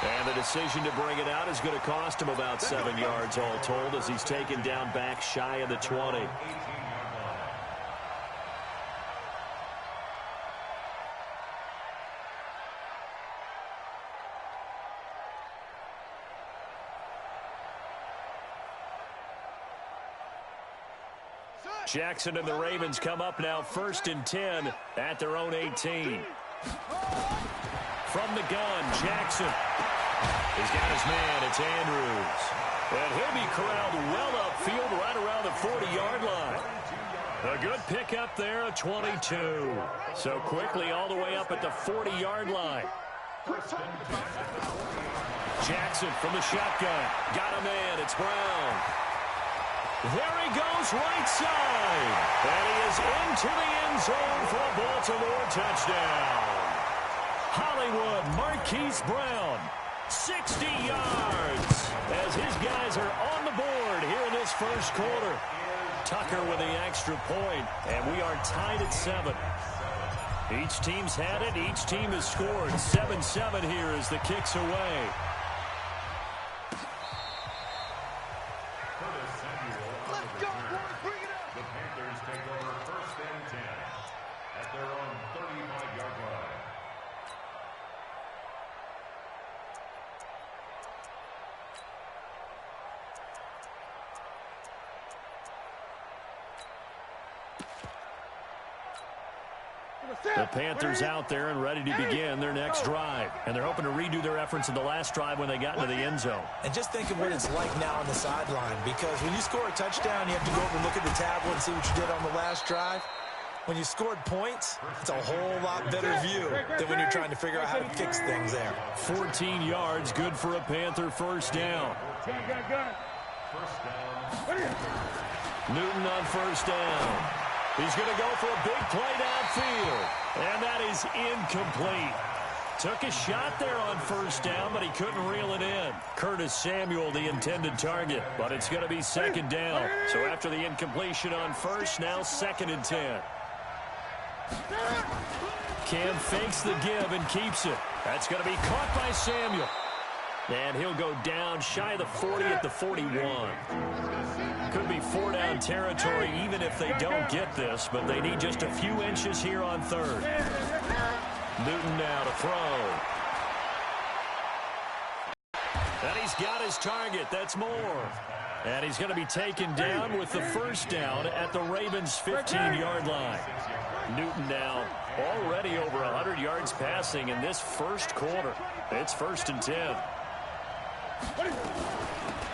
And the decision to bring it out is going to cost him about 7 yards all told as he's taken down back shy of the 20. Jackson and the Ravens come up now 1st and 10 at their own 18. From the gun, Jackson. He's got his man. It's Andrews. And he'll be corralled well upfield right around the 40-yard line. A good pickup there at 22. So quickly all the way up at the 40-yard line. Jackson from the shotgun. Got a man. It's Brown. There he goes right side. And he is into the end zone for a Baltimore touchdown. Hollywood Marquise Brown, 60 yards as his guys are on the board here in this first quarter. Tucker with the extra point, and we are tied at 7. Each team's had it. Each team has scored. 7-7 here as the kick's away. Let's go, boys. Bring it up. The Panthers take over 1st and 10 at their own 35-yard line. The Panthers out there and ready to begin their next drive. And they're hoping to redo their efforts in the last drive when they got into the end zone. And just think of what it's like now on the sideline, because when you score a touchdown, you have to go over and look at the tablet and see what you did on the last drive. When you scored points, it's a whole lot better view than when you're trying to figure out how to fix things there. 14 yards, good for a Panther first down. Newton on first down. He's going to go for a big play downfield. And that is incomplete. Took a shot there on first down, but he couldn't reel it in. Curtis Samuel, the intended target, but it's going to be second down. So after the incompletion on first, now 2nd and 10. Cam fakes the give and keeps it. That's going to be caught by Samuel. And he'll go down shy of the 40 at the 41. Could be 4-down territory even if they don't get this, but they need just a few inches here on 3rd. Newton now to throw. And he's got his target. That's more. And he's going to be taken down with the first down at the Ravens' 15-yard line. Newton now already over 100 yards passing in this first quarter. It's 1st and 10.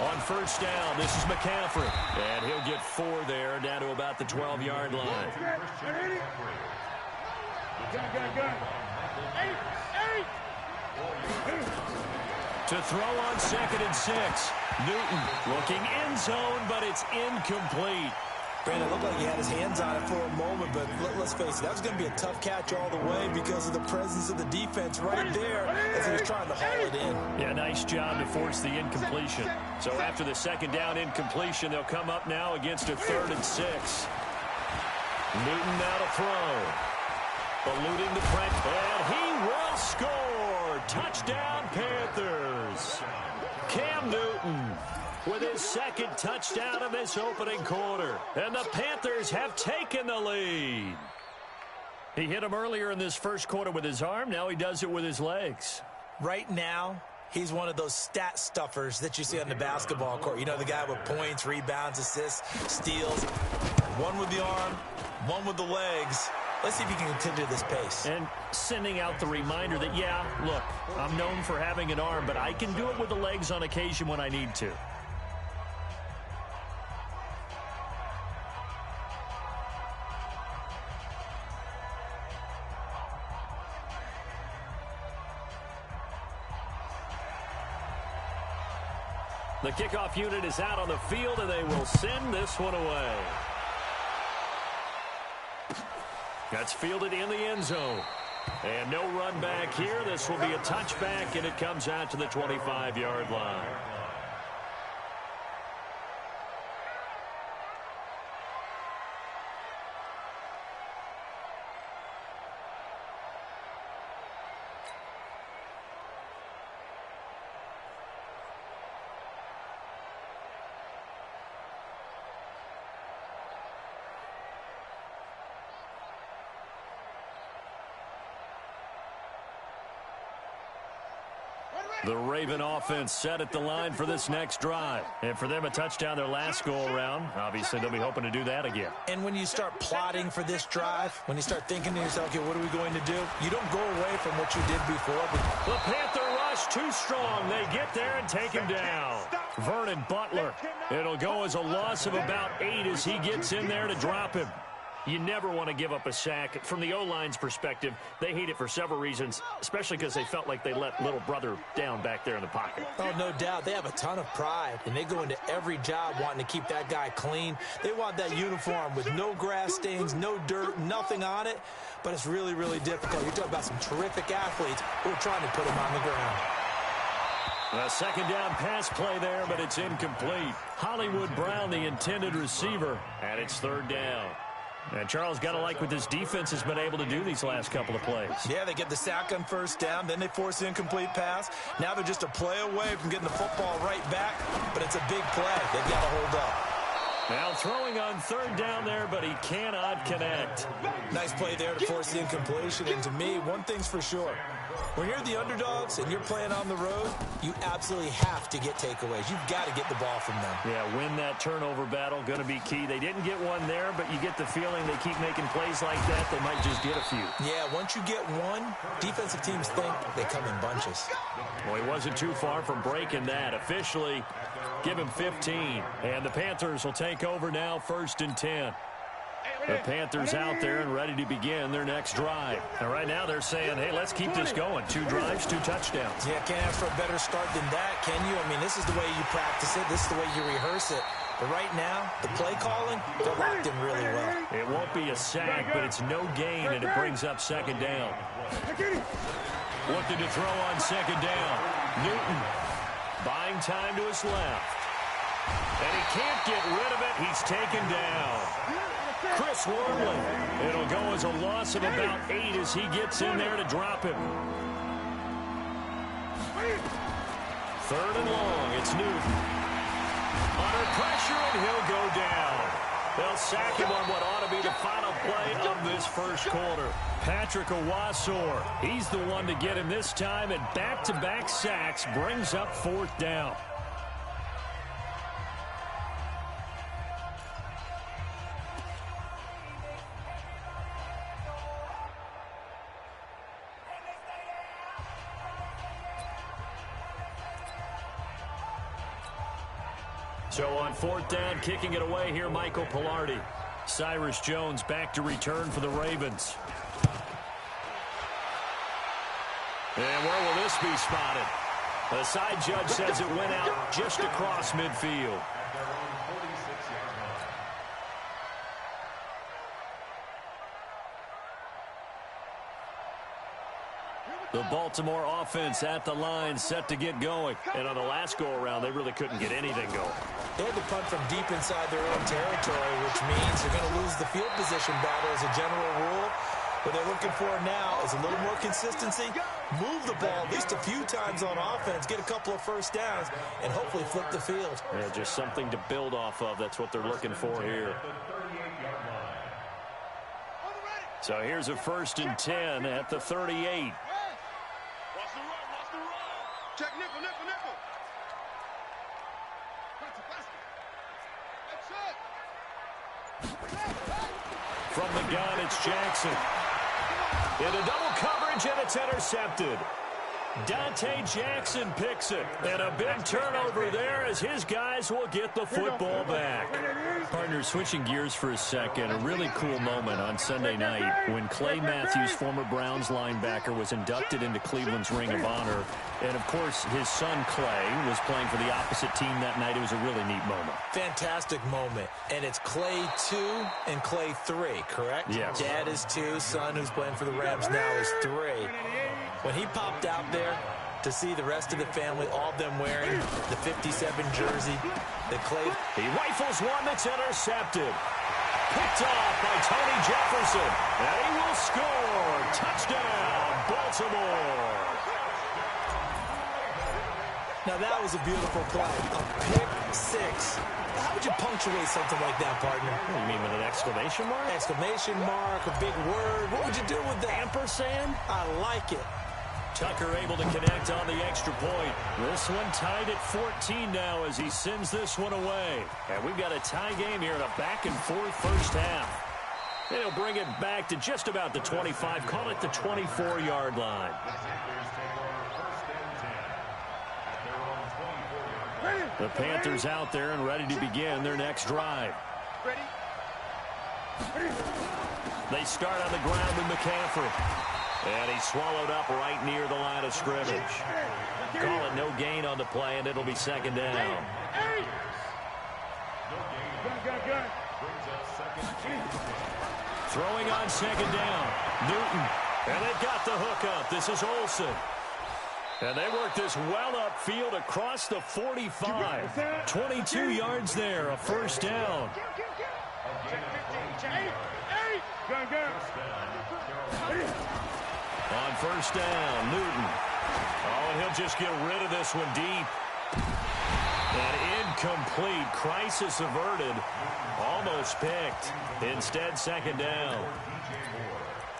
On first down, this is McCaffrey. And he'll get 4 there, down to about the 12-yard line. Gun. 8. To throw on 2nd and 6. Newton looking end zone, but it's incomplete. Brandon, it looked like he had his hands on it for a moment, but let's face it, that was going to be a tough catch all the way because of the presence of the defense right there as he was trying to haul it in. Yeah, nice job to force the incompletion. So after the 2nd down incompletion, they'll come up now against a 3rd and 6. Newton now to throw. Eluding the pressure, and he will score! Touchdown, Panthers! Cam Newton with his 2nd touchdown of this opening quarter. And the Panthers have taken the lead. He hit him earlier in this first quarter with his arm. Now he does it with his legs. Right now, he's one of those stat stuffers that you see on the basketball court. You know, the guy with points, rebounds, assists, steals. One with the arm, one with the legs. Let's see if he can continue this pace. And sending out the reminder that, yeah, look, I'm known for having an arm, but I can do it with the legs on occasion when I need to. The kickoff unit is out on the field, and they will send this one away. That's fielded in the end zone. And no run back here. This will be a touchback, and it comes out to the 25-yard line. The Raven offense set at the line for this next drive. And for them, a touchdown their last go-around. Obviously, they'll be hoping to do that again. And when you start plotting for this drive, when you start thinking to yourself, okay, what are we going to do? You don't go away from what you did before. The Panther rush too strong. They get there and take him down. Vernon Butler. It'll go as a loss of about 8 as he gets in there to drop him. You never want to give up a sack. From the O-line's perspective, they hate it for several reasons, especially because they felt like they let little brother down back there in the pocket. Oh, no doubt. They have a ton of pride, and they go into every job wanting to keep that guy clean. They want that uniform with no grass stains, no dirt, nothing on it, but it's really, really difficult. You're talking about some terrific athletes who are trying to put him on the ground. A 2nd down pass play there, but it's incomplete. Hollywood Brown, the intended receiver, and it's 3rd down. And Charles, got to like what this defense has been able to do these last couple of plays. Yeah, they get the sack on 1st down, then they force the incomplete pass. Now they're just a play away from getting the football right back, but it's a big play. They've got to hold up. Now throwing on 3rd down there, but he cannot connect. Nice play there to force the incompletion. And to me, one thing's for sure. When you're the underdogs and you're playing on the road, you absolutely have to get takeaways. You've got to get the ball from them. Yeah, win that turnover battle, going to be key. They didn't get one there, but you get the feeling they keep making plays like that, they might just get a few. Yeah, once you get one, defensive teams think they come in bunches. Well, he wasn't too far from breaking that. Officially, give him 15. And the Panthers will take over now, 1st and 10. The Panthers out there and ready to begin their next drive. And right now they're saying, hey, let's keep this going. 2 drives, 2 touchdowns. Yeah, can't ask for a better start than that, can you? I mean, this is the way you practice it. This is the way you rehearse it. But right now, the play calling, they're locked in really well. It won't be a sack, but it's no gain, and it brings up 2nd down. Looking to throw on 2nd down. Newton buying time to his left. And he can't get rid of it. He's taken down. Chris Wormley. It'll go as a loss of about 8 as he gets in there to drop him. 3rd and long. It's Newton. Under pressure, and he'll go down. They'll sack him on what ought to be the final play of this first quarter. Patrick Owasor, he's the one to get him this time, and back-to-back sacks brings up 4th down. So on 4th down, kicking it away here, Michael Pilardi. Cyrus Jones back to return for the Ravens. And where will this be spotted? The side judge says it went out just across midfield. At their own 46-yard line. The Baltimore offense at the line, set to get going. And on the last go-around, they really couldn't get anything going. They had to punt from deep inside their own territory, which means they're going to lose the field position battle as a general rule. What they're looking for now is a little more consistency, move the ball at least a few times on offense, get a couple of first downs, and hopefully flip the field. Yeah, just something to build off of. That's what they're looking for here. So here's a 1st and 10 at the 38. Watch the run. Check nickel. From the gun, it's Jackson. Into double coverage, and it's intercepted. Dante Jackson picks it. And a big turnover there as his guys will get the football back. Partner, switching gears for a second, a really cool moment on Sunday night when Clay Matthews, former Browns linebacker, was inducted into Cleveland's Ring of Honor. And, of course, his son Clay was playing for the opposite team that night. It was a really neat moment. Fantastic moment. And it's Clay 2 and Clay 3, correct? Yes. Dad is 2, son who's playing for the Rams now is 3. When he popped out there to see the rest of the family, all of them wearing the 57 jersey, that Clay... He rifles one that's intercepted. Picked off by Tony Jefferson. And he will score. Touchdown, Baltimore. Now that was a beautiful play. A pick 6. How would you punctuate something like that, partner? What do you mean, with an exclamation mark? Exclamation mark, a big word. What would you do with that? Ampersand? I like it. Tucker able to connect on the extra point. This one tied at 14 now as he sends this one away. And we've got a tie game here in a back-and-forth first half. They'll bring it back to just about the 25, call it the 24-yard line. The Panthers out there and ready to begin their next drive. They start on the ground with McCaffrey. And he's swallowed up right near the line of scrimmage. Call it no gain on the play, and it'll be 2nd down. Throwing on 2nd down. Newton. And they've got the hook up. This is Olsen. And they work this well upfield across the 45. 22 yards there, a 1st down. On 1st down, Newton. Oh, and he'll just get rid of this one deep. And incomplete. Crisis averted. Almost picked. Instead, 2nd down.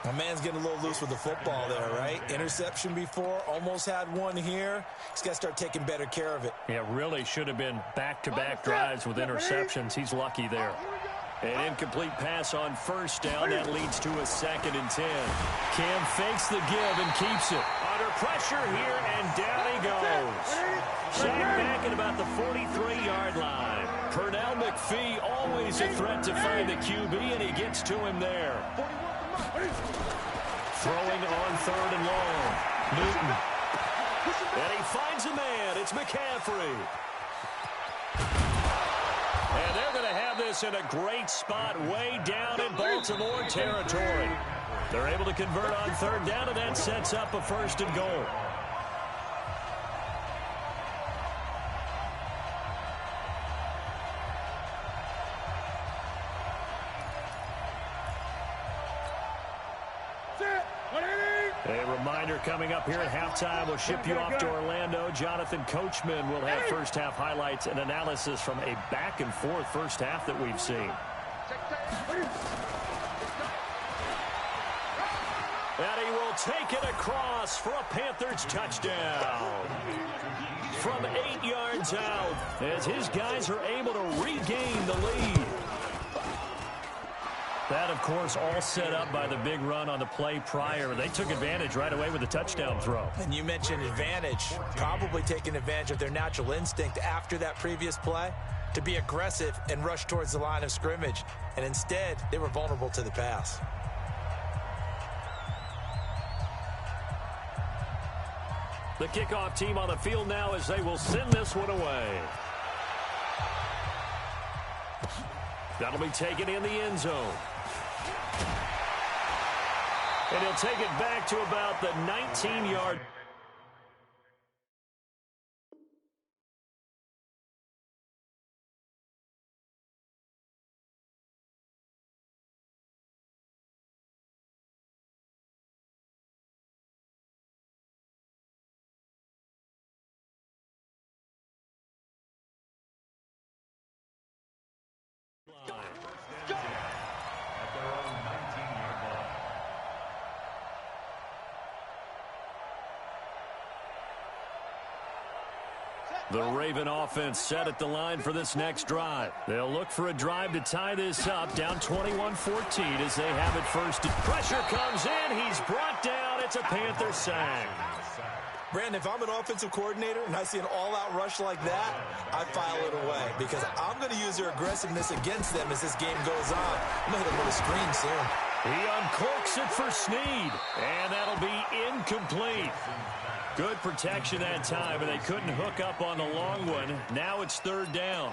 My man's getting a little loose with the football there, right? Interception before, almost had one here. He's got to start taking better care of it. Yeah, really should have been back-to-back drives with interceptions. He's lucky there. An incomplete pass on 1st down. That leads to a 2nd and 10. Cam fakes the give and keeps it. Under pressure here, and down he goes. Sacked back at about the 43-yard line. Pernell McPhee always a threat to find the QB, and he gets to him there. Throwing on 3rd and long. Newton. And he finds a man. It's McCaffrey. And they're going to have this in a great spot way down in Baltimore territory. They're able to convert on 3rd down, and that sets up a 1st and goal. A reminder coming up here at halftime. We'll ship you off to Orlando. Jonathan Coachman will have first half highlights and analysis from a back-and-forth first half that we've seen. And he will take it across for a Panthers touchdown. From 8 yards out as his guys are able to regain the lead. That, of course, all set up by the big run on the play prior. They took advantage right away with a touchdown throw. And you mentioned advantage, probably taking advantage of their natural instinct after that previous play to be aggressive and rush towards the line of scrimmage. And instead, they were vulnerable to the pass. The kickoff team on the field now as they will send this one away. That'll be taken in the end zone. And he'll take it back to about the 19-yard. The Raven offense set at the line for this next drive. They'll look for a drive to tie this up, down 21-14 as they have it first. Pressure comes in. He's brought down. It's a Panther sack. Brandon, if I'm an offensive coordinator and I see an all-out rush like that, I file it away because I'm going to use their aggressiveness against them as this game goes on. I'm going to hit them with a screen soon. He uncorks it for Snead, and that'll be incomplete. Good protection that time, and they couldn't hook up on the long one. Now it's third down.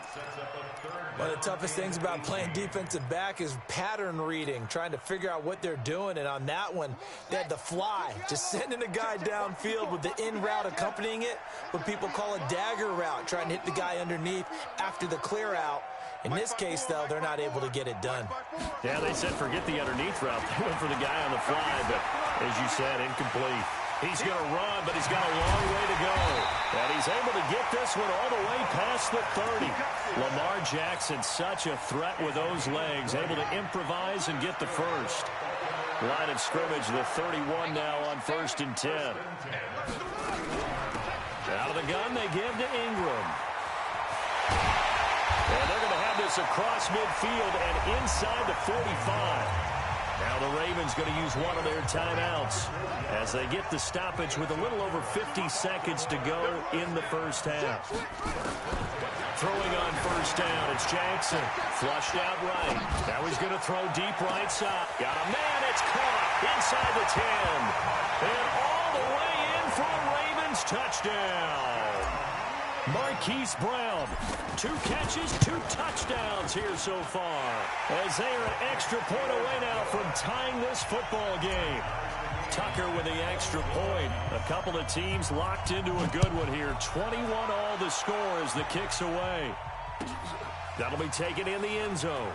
One of the toughest things about playing defensive back is pattern reading, trying to figure out what they're doing. And on that one, they had the fly, just sending a guy downfield with the in route accompanying it, what people call a dagger route, trying to hit the guy underneath after the clear out. In this case, though, they're not able to get it done. Yeah, they said forget the underneath route. They went for the guy on the fly, but as you said, incomplete. He's going to run, but he's got a long way to go. And he's able to get this one all the way past the 30. Lamar Jackson, such a threat with those legs, able to improvise and get the first. Line of scrimmage, the 31 now on 1st and 10. Out of the gun, they give to Ingram. And they're going to have this across midfield and inside the 45. Now the Ravens going to use one of their timeouts as they get the stoppage with a little over 50 seconds to go in the first half. Throwing on first down, it's Jackson. Flushed out right. Now he's going to throw deep right side. Got a man, it's caught inside the 10. And all the way in for a Ravens touchdown. Marquise Brown, 2 catches, 2 touchdowns here so far. As they are an extra point away now from tying this football game. Tucker with the extra point. A couple of teams locked into a good one here. 21 all the score as the kick's away. That'll be taken in the end zone.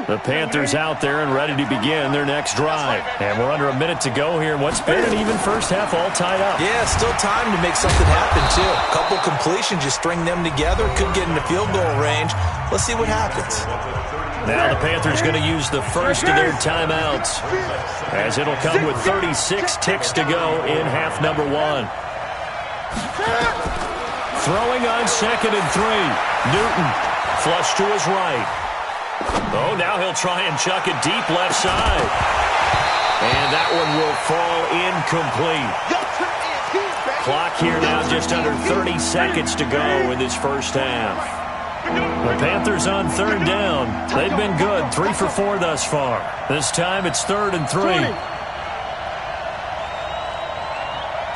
The Panthers out there and ready to begin their next drive. And we're under a minute to go here in what's been an even first half all tied up. Yeah, still time to make something happen, too. A couple completions, you string them together, could get into field goal range. Let's see what happens. Now the Panthers going to use the first of their timeouts as it'll come with 36 ticks to go in half number 1. Throwing on 2nd and 3. Newton flush to his right. Oh, now he'll try and chuck it deep left side. And that one will fall incomplete. Clock here now just under 30 seconds to go in this first half. The Panthers on 3rd down. They've been good, 3 for 4 thus far. This time it's 3rd and 3.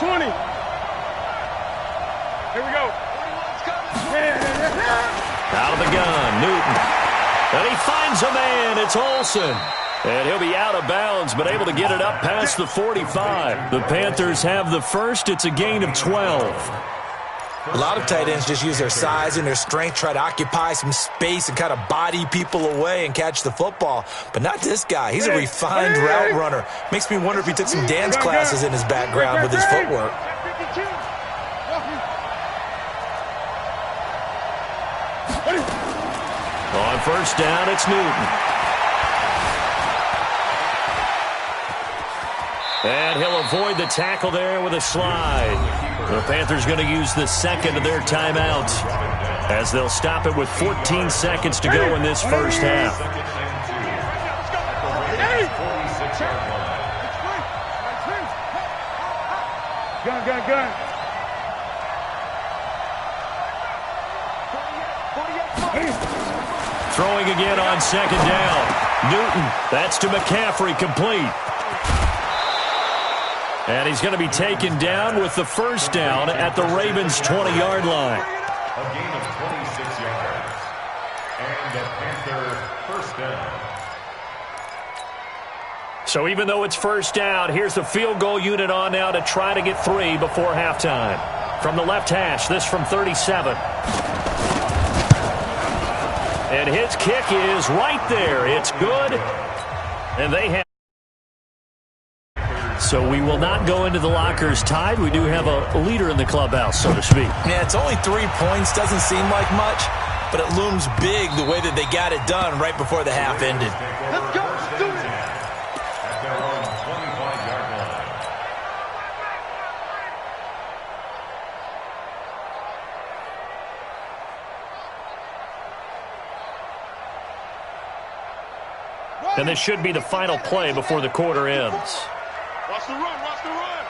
20. Here we go. Out of the gun, Newton. And he finds a man. It's Olsen. And he'll be out of bounds, but able to get it up past the 45. The Panthers have the first. It's a gain of 12. A lot of tight ends just use their size and their strength, try to occupy some space and kind of body people away and catch the football. But not this guy. He's a refined route runner. Makes me wonder if he took some dance classes in his background with his footwork. On first down, it's Newton. And he'll avoid the tackle there with a slide. The Panthers going to use the second of their timeouts as they'll stop it with 14 seconds to go in this first half. Gun, gun, gun. 48. Throwing again on second down. Newton, that's to McCaffrey, complete. And he's going to be taken down with the first down at the Ravens' 20-yard line. A gain of 26 yards. And the Panthers first down. So even though it's first down, here's the field goal unit on now to try to get 3 before halftime. From the left hash, this from 37. And his kick is right there. It's good. And they have. So we will not go into the lockers tied. We do have a leader in the clubhouse, so to speak. Yeah, it's only 3 points. Doesn't seem like much, but it looms big the way that they got it done right before the half ended. Let's go. Do it. At their own 25-yard line. And this should be the final play before the quarter ends. Watch the run. Watch the run.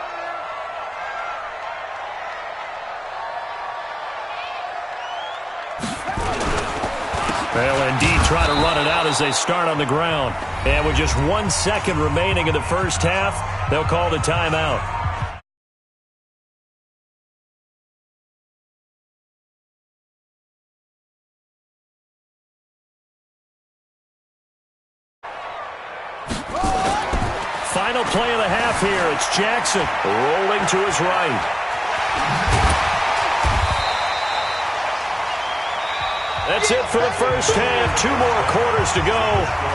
They'll indeed try to run it out as they start on the ground. And with just 1 second remaining in the first half, they'll call the timeout. Final play of the half here. It's Jackson rolling to his right. That's it for the first half. 2 more quarters to go.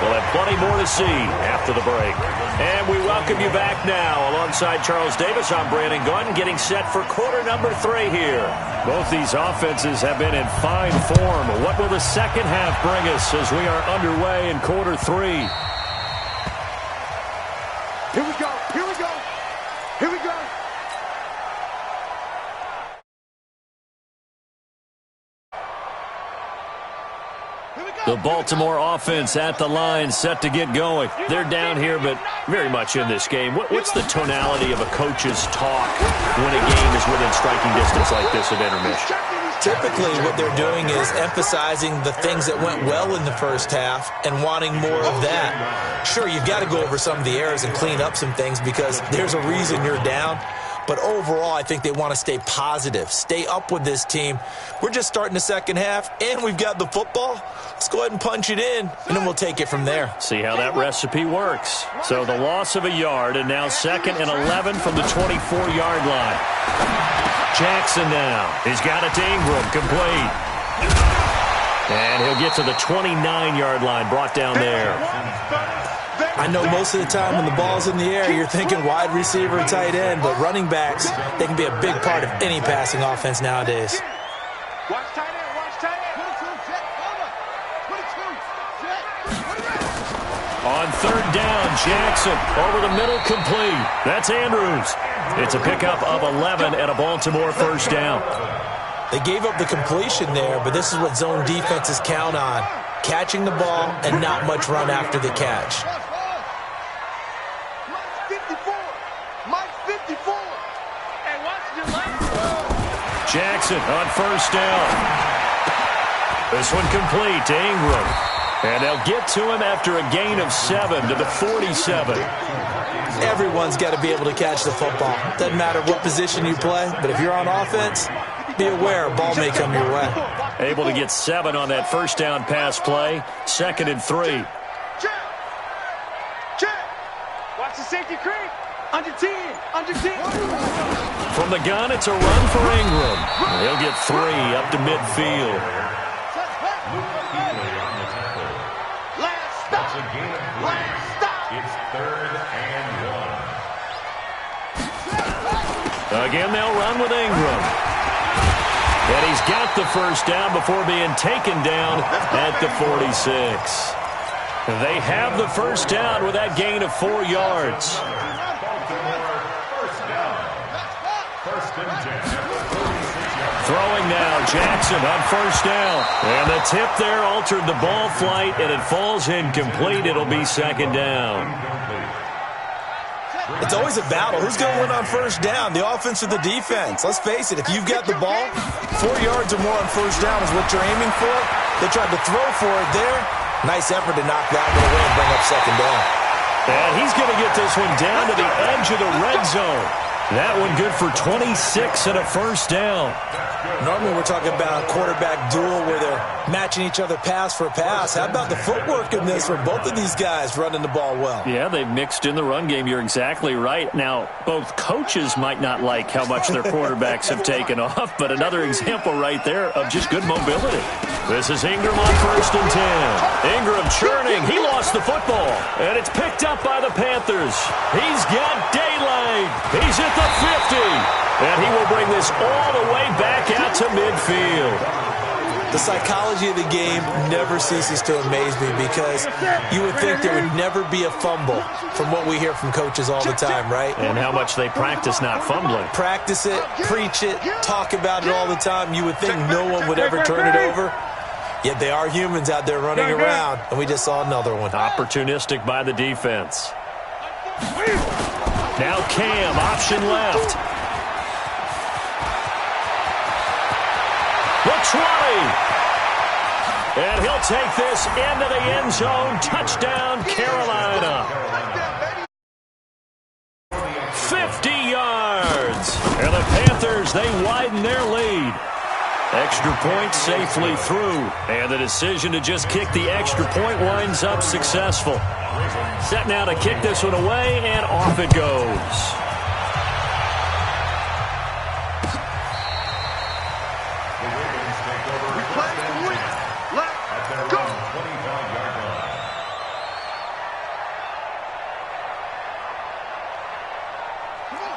We'll have plenty more to see after the break. And we welcome you back now. Alongside Charles Davis, I'm Brandon Gunn, getting set for quarter number 3 here. Both these offenses have been in fine form. What will the second half bring us as we are underway in quarter 3? Here we go. Here we go. Here we go. The Baltimore offense at the line, set to get going. They're down here, but very much in this game. What's the tonality of a coach's talk when a game is within striking distance like this at intermission? Typically, what they're doing is emphasizing the things that went well in the first half and wanting more of that. Sure, you've got to go over some of the errors and clean up some things because there's a reason you're down. But overall, I think they want to stay positive, stay up with this team. We're just starting the second half, and we've got the football. Let's go ahead and punch it in, and then we'll take it from there. See how that recipe works. So the loss of a yard, and now 2nd and 11 from the 24-yard line. Jackson now. He's got it to Ingram, complete. And he'll get to the 29-yard line, brought down there. I know most of the time when the ball's in the air, you're thinking wide receiver, tight end, but running backs, they can be a big part of any passing offense nowadays. Watch tight end. Watch tight end. 22, jet, over. 22, jet. On 3rd down, Jackson over the middle, complete. That's Andrews. It's a pickup of 11 and a Baltimore first down. They gave up the completion there, but this is what zone defenses count on. Catching the ball and not much run after the catch. Jackson on first down. This one complete to Ingram. And they'll get to him after a gain of 7 to the 47. Everyone's got to be able to catch the football. Doesn't matter what position you play, but if you're on offense, be aware a ball may come your way. Able to get 7 on that first down pass play. 2nd and 3. Check. Watch the safety creep. Under 10. Under 10. From the gun, it's a run for Ingram. He'll get 3 up to midfield. Last stop. Last stop. It's 3rd and 1. Again, they'll run with Ingram. And he's got the first down before being taken down at the 46. They have the first down with that gain of 4 yards. Baltimore first down. 1st and 10. Throwing now, Jackson on first down. And the tip there altered the ball flight, and it falls incomplete. It'll be 2nd down. It's always a battle. Who's going to win on first down, the offense or the defense? Let's face it, if you've got the ball, 4 yards or more on first down is what you're aiming for. They tried to throw for it there. Nice effort to knock that one away and bring up second down. And he's going to get this one down to the edge of the red zone. That one good for 26 and a first down. Normally we're talking about a quarterback duel where they're matching each other pass for pass. How about the footwork in this for both of these guys running the ball well? Yeah, they've mixed in the run game. You're exactly right. Now, both coaches might not like how much their quarterbacks have taken off, but another example right there of just good mobility. This is Ingram on 1st and 10. Ingram churning. He lost the football, and it's picked up by the Panthers. He's got daylight. He's at the 50. And he will bring this all the way back out to midfield. The psychology of the game never ceases to amaze me because you would think there would never be a fumble from what we hear from coaches all the time, right? And how much they practice not fumbling. Practice it, preach it, talk about it all the time. You would think no one would ever turn it over. Yet they are humans out there running around, and we just saw another one. Opportunistic by the defense. Now Cam, option left. The 20. And he'll take this into the end zone. Touchdown, Carolina. 50 yards. And the Panthers, they widen their lead. Extra point safely through. And the decision to just kick the extra point winds up successful. Set now to kick this one away, and off it goes.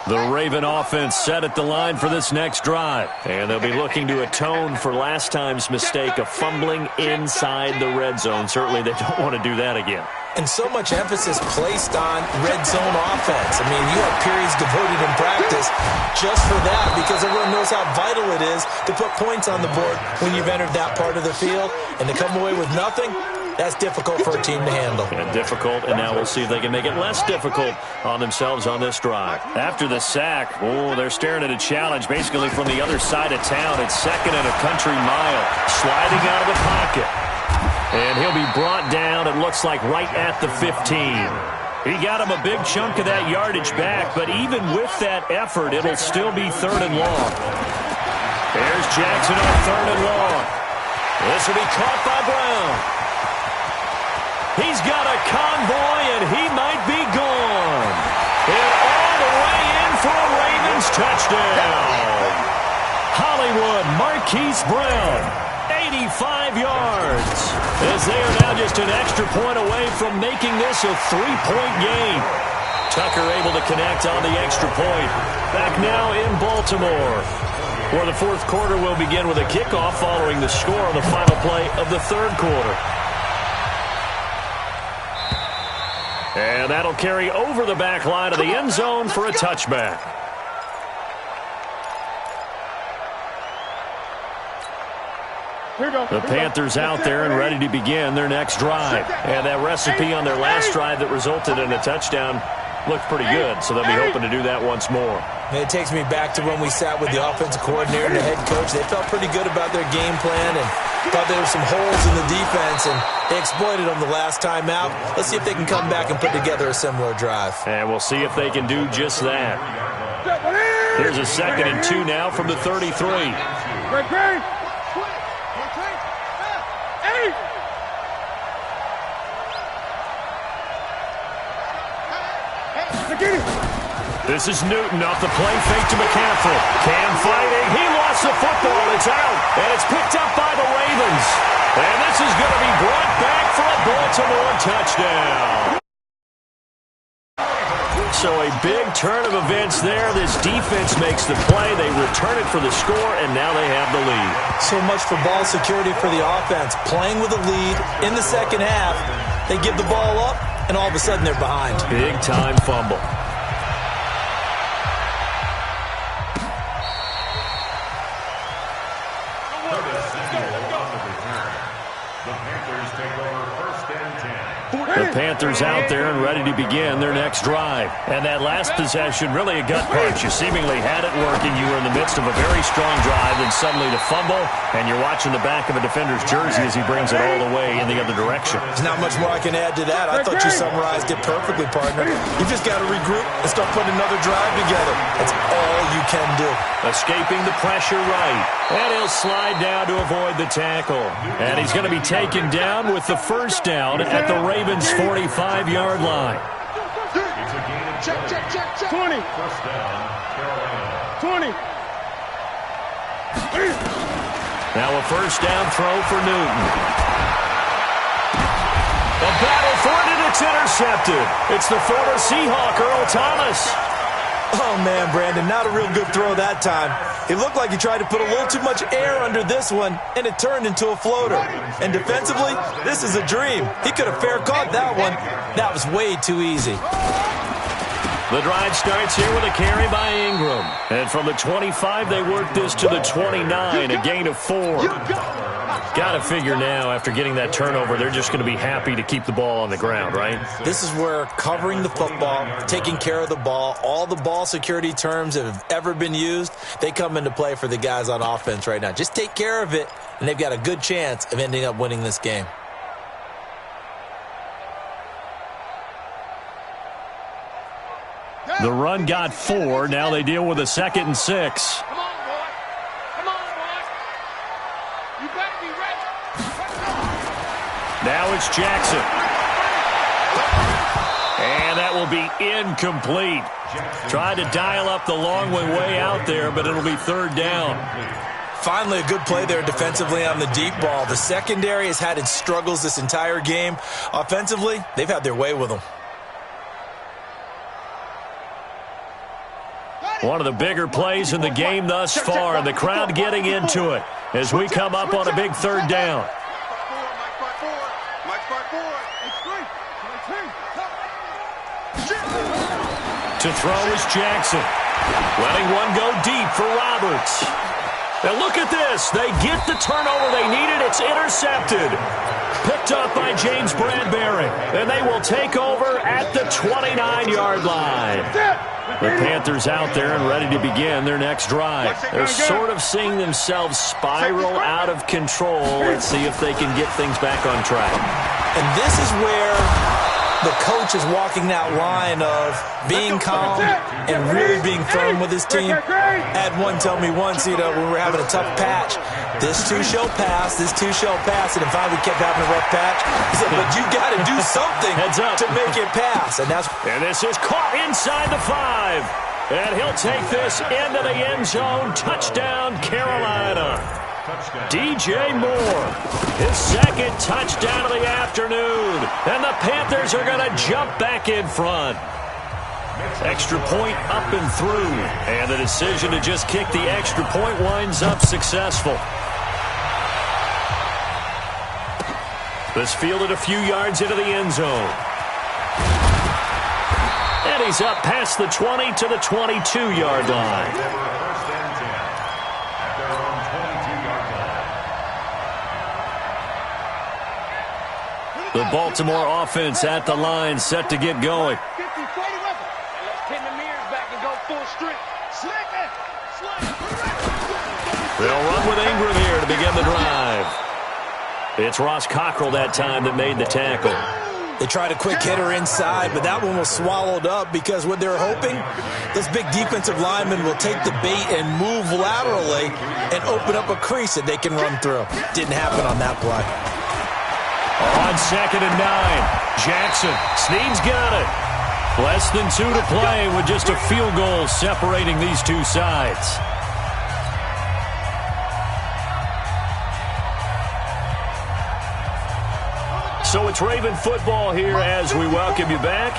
The Raven offense set at the line for this next drive. And they'll be looking to atone for last time's mistake of fumbling inside the red zone. Certainly they don't want to do that again. And so much emphasis placed on red zone offense. I mean, you have periods devoted in practice just for that because everyone knows how vital it is to put points on the board when you've entered that part of the field. And to come away with nothing, that's difficult for a team to handle. And difficult, and now we'll see if they can make it less difficult on themselves on this drive. After the sack, they're staring at a challenge basically from the other side of town. It's 2nd and a country mile. Sliding out of the pocket. And he'll be brought down, it looks like, right at the 15. He got him a big chunk of that yardage back, but even with that effort, it'll still be 3rd and long. There's Jackson on 3rd and long. This will be caught by Brown. He's got a convoy, and he might be gone. And all the way in for a Ravens touchdown. Hollywood Marquise Brown, 85 yards. As they are now just an extra point away from making this a 3-point game. Tucker able to connect on the extra point. Back now in Baltimore, where the 4th quarter will begin with a kickoff following the score on the final play of the 3rd quarter. And that'll carry over the back line of the end zone for a touchback. The Panthers out there and ready to begin their next drive. And that recipe on their last drive that resulted in a touchdown looked pretty good, so they'll be hoping to do that once more. And it takes me back to when we sat with the offensive coordinator and the head coach. They felt pretty good about their game plan and thought there were some holes in the defense, and they exploited them the last time out. Let's see if they can come back and put together a similar drive. And we'll see if they can do just that. Here's a 2nd and 2 now from the 33. This is Newton off the play fake to McCaffrey. Cam fighting. He lost the football. It's out. And it's picked up by the Ravens. And this is going to be brought back for a Baltimore touchdown. So a big turn of events there. This defense makes the play. They return it for the score, and now they have the lead. So much for ball security for the offense. Playing with a lead in the second half. They give the ball up, and all of a sudden they're behind. Big-time fumble. The The Panthers out there and ready to begin their next drive. And that last possession, really a gut punch. You seemingly had it working. You were in the midst of a very strong drive, then suddenly to fumble, and you're watching the back of a defender's jersey as he brings it all the way in the other direction. There's not much more I can add to that. I thought you summarized it perfectly, partner. You just got to regroup and start putting another drive together. That's all you can do. Escaping the pressure right. And he'll slide down to avoid the tackle. And he's going to be taken down with the first down at the Ravens' 45-yard line. Check. 20. First down, Carolina. 20. Now a first down throw for Newton. A battle for it, and it's intercepted. It's the former Seahawk, Earl Thomas. Oh, man, Brandon, not a real good throw that time. It looked like he tried to put a little too much air under this one, and it turned into a floater. And defensively, this is a dream. He could have fair caught that one. That was way too easy. The drive starts here with a carry by Ingram. And from the 25, they work this to the 29, a gain of 4. Got to figure now, after getting that turnover, they're just going to be happy to keep the ball on the ground, right? This is where covering the football, taking care of the ball, all the ball security terms that have ever been used, they come into play for the guys on offense right now. Just take care of it, and they've got a good chance of ending up winning this game. The run got 4. Now they deal with a 2nd and 6. Come on, boy. Come on, boy. You better be ready. Now it's Jackson. And that will be incomplete. Tried to dial up the long way out there, but it'll be 3rd down. Finally, a good play there defensively on the deep ball. The secondary has had its struggles this entire game. Offensively, they've had their way with them. One of the bigger plays in the game thus far, and the crowd getting into it as we come up on a big 3rd down. To throw is Jackson. Letting one go deep for Roberts. And look at this. They get the turnover they needed. It's intercepted. Picked up by James Bradbury. And they will take over at the 29-yard line. The Panthers out there and ready to begin their next drive. They're sort of seeing themselves spiral out of control. Let's see if they can get things back on track. And this is where the coach is walking that line of being calm and really being firm with his team. Had one tell me once, when we're having a tough patch, this too shall pass, this too shall pass. And if I kept having a rough patch, he said, but you got to do something to make it pass. And this is caught inside the 5. And he'll take this into the end zone. Touchdown, Carolina. DJ Moore, his 2nd touchdown of the afternoon. And the Panthers are going to jump back in front. Extra point up and through. And the decision to just kick the extra point winds up successful. This fielded a few yards into the end zone. And he's up past the 20 to the 22-yard line. The Baltimore offense at the line, set to get going. Let's pin the mirrors back and go full strength. They'll run with Ingram here to begin the drive. It's Ross Cockrell that time that made the tackle. They tried a quick hitter inside, but that one was swallowed up because what they're hoping, this big defensive lineman will take the bait and move laterally and open up a crease that they can run through. Didn't happen on that play. On 2nd and 9, Jackson. Snead's got it. Less than 2 to play with just a field goal separating these two sides. So it's Raven football here as we welcome you back.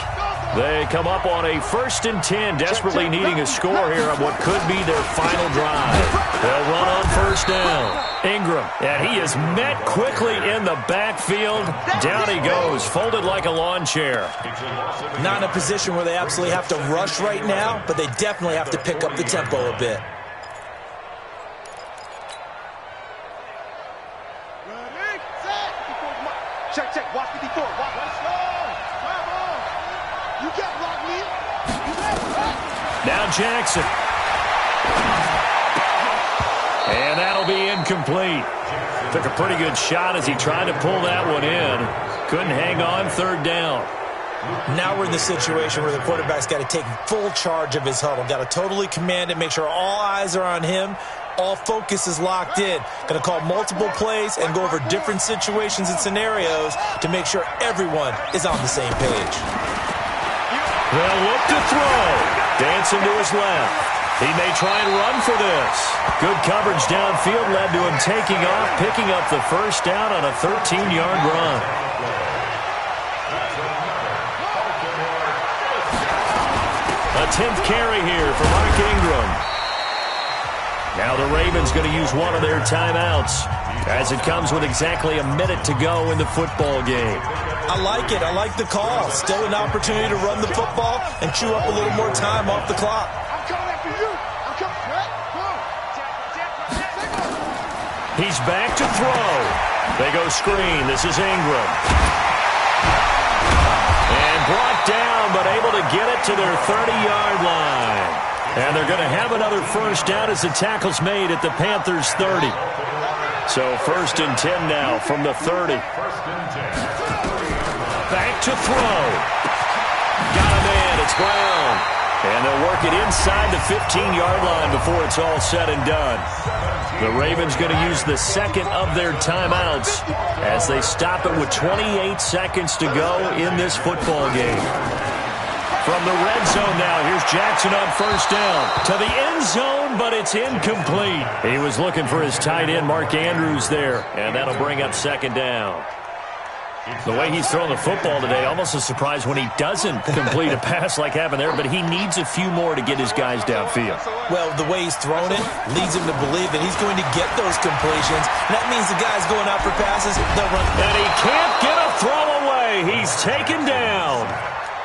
They come up on a 1st and 10, desperately needing a score here on what could be their final drive. They'll run on 1st down. Ingram, and he is met quickly in the backfield. Down he goes, folded like a lawn chair. Not in a position where they absolutely have to rush right now, but they definitely have to pick up the tempo a bit. Check. Watch 54. Watch. Now Jackson. And that'll be incomplete. Took a pretty good shot as he tried to pull that one in. Couldn't hang on, third down. Now we're in the situation where the quarterback's got to take full charge of his huddle. Got to totally command it, make sure all eyes are on him. All focus is locked in. Going to call multiple plays and go over different situations and scenarios to make sure everyone is on the same page. They'll look to throw. Dancing to his left. He may try and run for this. Good coverage downfield led to him taking off, picking up the first down on a 13-yard run. A 10th carry here for Mark Ingram. Now the Ravens going to use one of their timeouts as it comes with exactly a minute to go in the football game. I like it. I like the call. Still an opportunity to run the football and chew up a little more time off the clock. I'm coming after you. I'm coming. He's back to throw. They go screen. This is Ingram. And brought down, but able to get it to their 30-yard line. And they're going to have another first down as the tackle's made at the Panthers' 30. So first and 10 now from the 30. Back to throw. Got him in. It's Brown. And they'll work it inside the 15-yard line before it's all said and done. The Ravens going to use the second of their timeouts as they stop it with 28 seconds to go in this football game. From the red zone now, here's Jackson on first down. To the end zone, but it's incomplete. He was looking for his tight end, Mark Andrews, there. And that'll bring up second down. The way he's throwing the football today, almost a surprise when he doesn't complete a pass like happened there, but he needs a few more to get his guys downfield. Well, the way he's thrown it leads him to believe that he's going to get those completions. And that means the guys going out for passes, they'll run. And he can't get a throw away. He's taken down.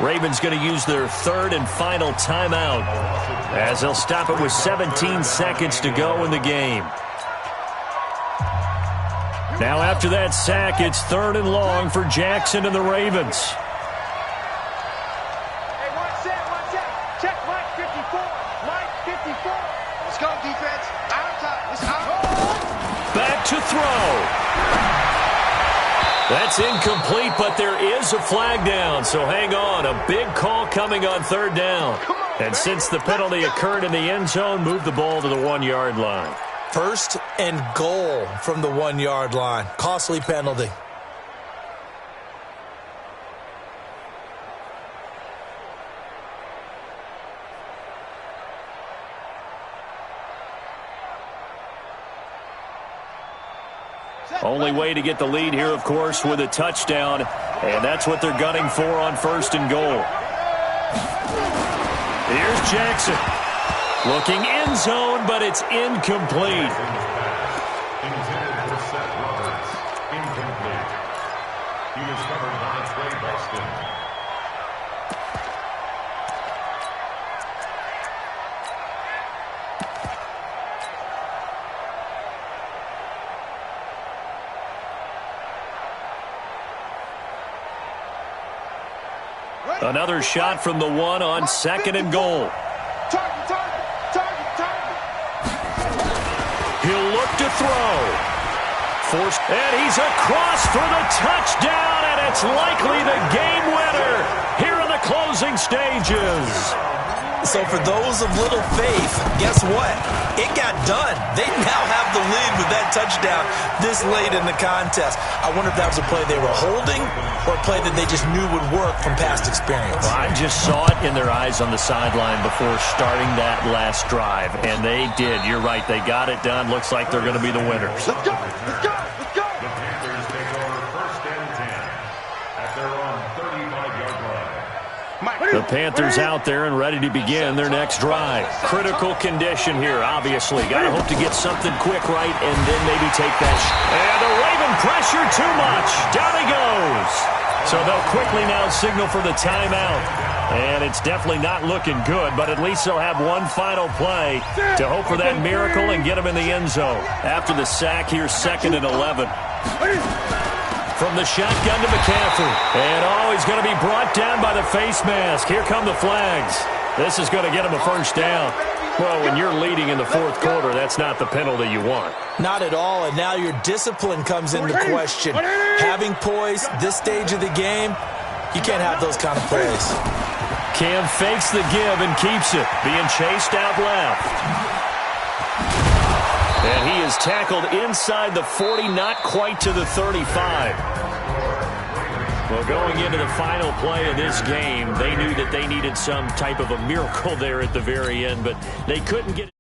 Ravens going to use their third and final timeout as they'll stop it with 17 seconds to go in the game. Now after that sack, it's third and long for Jackson and the Ravens. Hey, one set. Check Mike 54. Mike 54. Let's go, defense. Out of time. Let's go. Back to throw. That's incomplete, but there is a flag down, so hang on. A big call coming on third down. And since the penalty occurred in the end zone, move the ball to the 1-yard line. First and goal from the 1-yard line. Costly penalty. Only way to get the lead here, of course, with a touchdown. And that's what they're gunning for on first and goal. Here's Jackson. Looking end zone, but it's incomplete. Intended for Seth Roberts. Incomplete. He was covered by Trey Buxton. Another shot from the one on second and goal. Target. He'll look to throw. Forced, and he's across for the touchdown, and it's likely the game winner here in the closing stages. So for those of little faith, guess what? It got done. They now have the lead with that touchdown this late in the contest. I wonder if that was a play they were holding or a play that they just knew would work from past experience. Well, I just saw it in their eyes on the sideline before starting that last drive, and they did. You're right. They got it done. Looks like they're going to be the winners. Let's go. The Panthers take over first and 10 at their own 35-yard line. The Panthers out there and ready to begin their next drive. Critical condition here, obviously. Got to hope to get something quick right and then maybe take that. And the Raven pressure too much. Down he goes. So they'll quickly now signal for the timeout. And it's definitely not looking good, but at least they'll have one final play to hope for that miracle and get them in the end zone. After the sack, here's second and 11. From the shotgun to McCaffrey. And he's going to be brought down by the face mask. Here come the flags. This is going to get him a first down. Well, when you're leading in the fourth quarter, that's not the penalty you want. Not at all, and now your discipline comes into question. Having poise this stage of the game, you can't have those kind of plays. Cam fakes the give and keeps it, being chased out left. And he is tackled inside the 40, not quite to the 35. Well, going into the final play of this game, they knew that they needed some type of a miracle there at the very end, but they couldn't get it.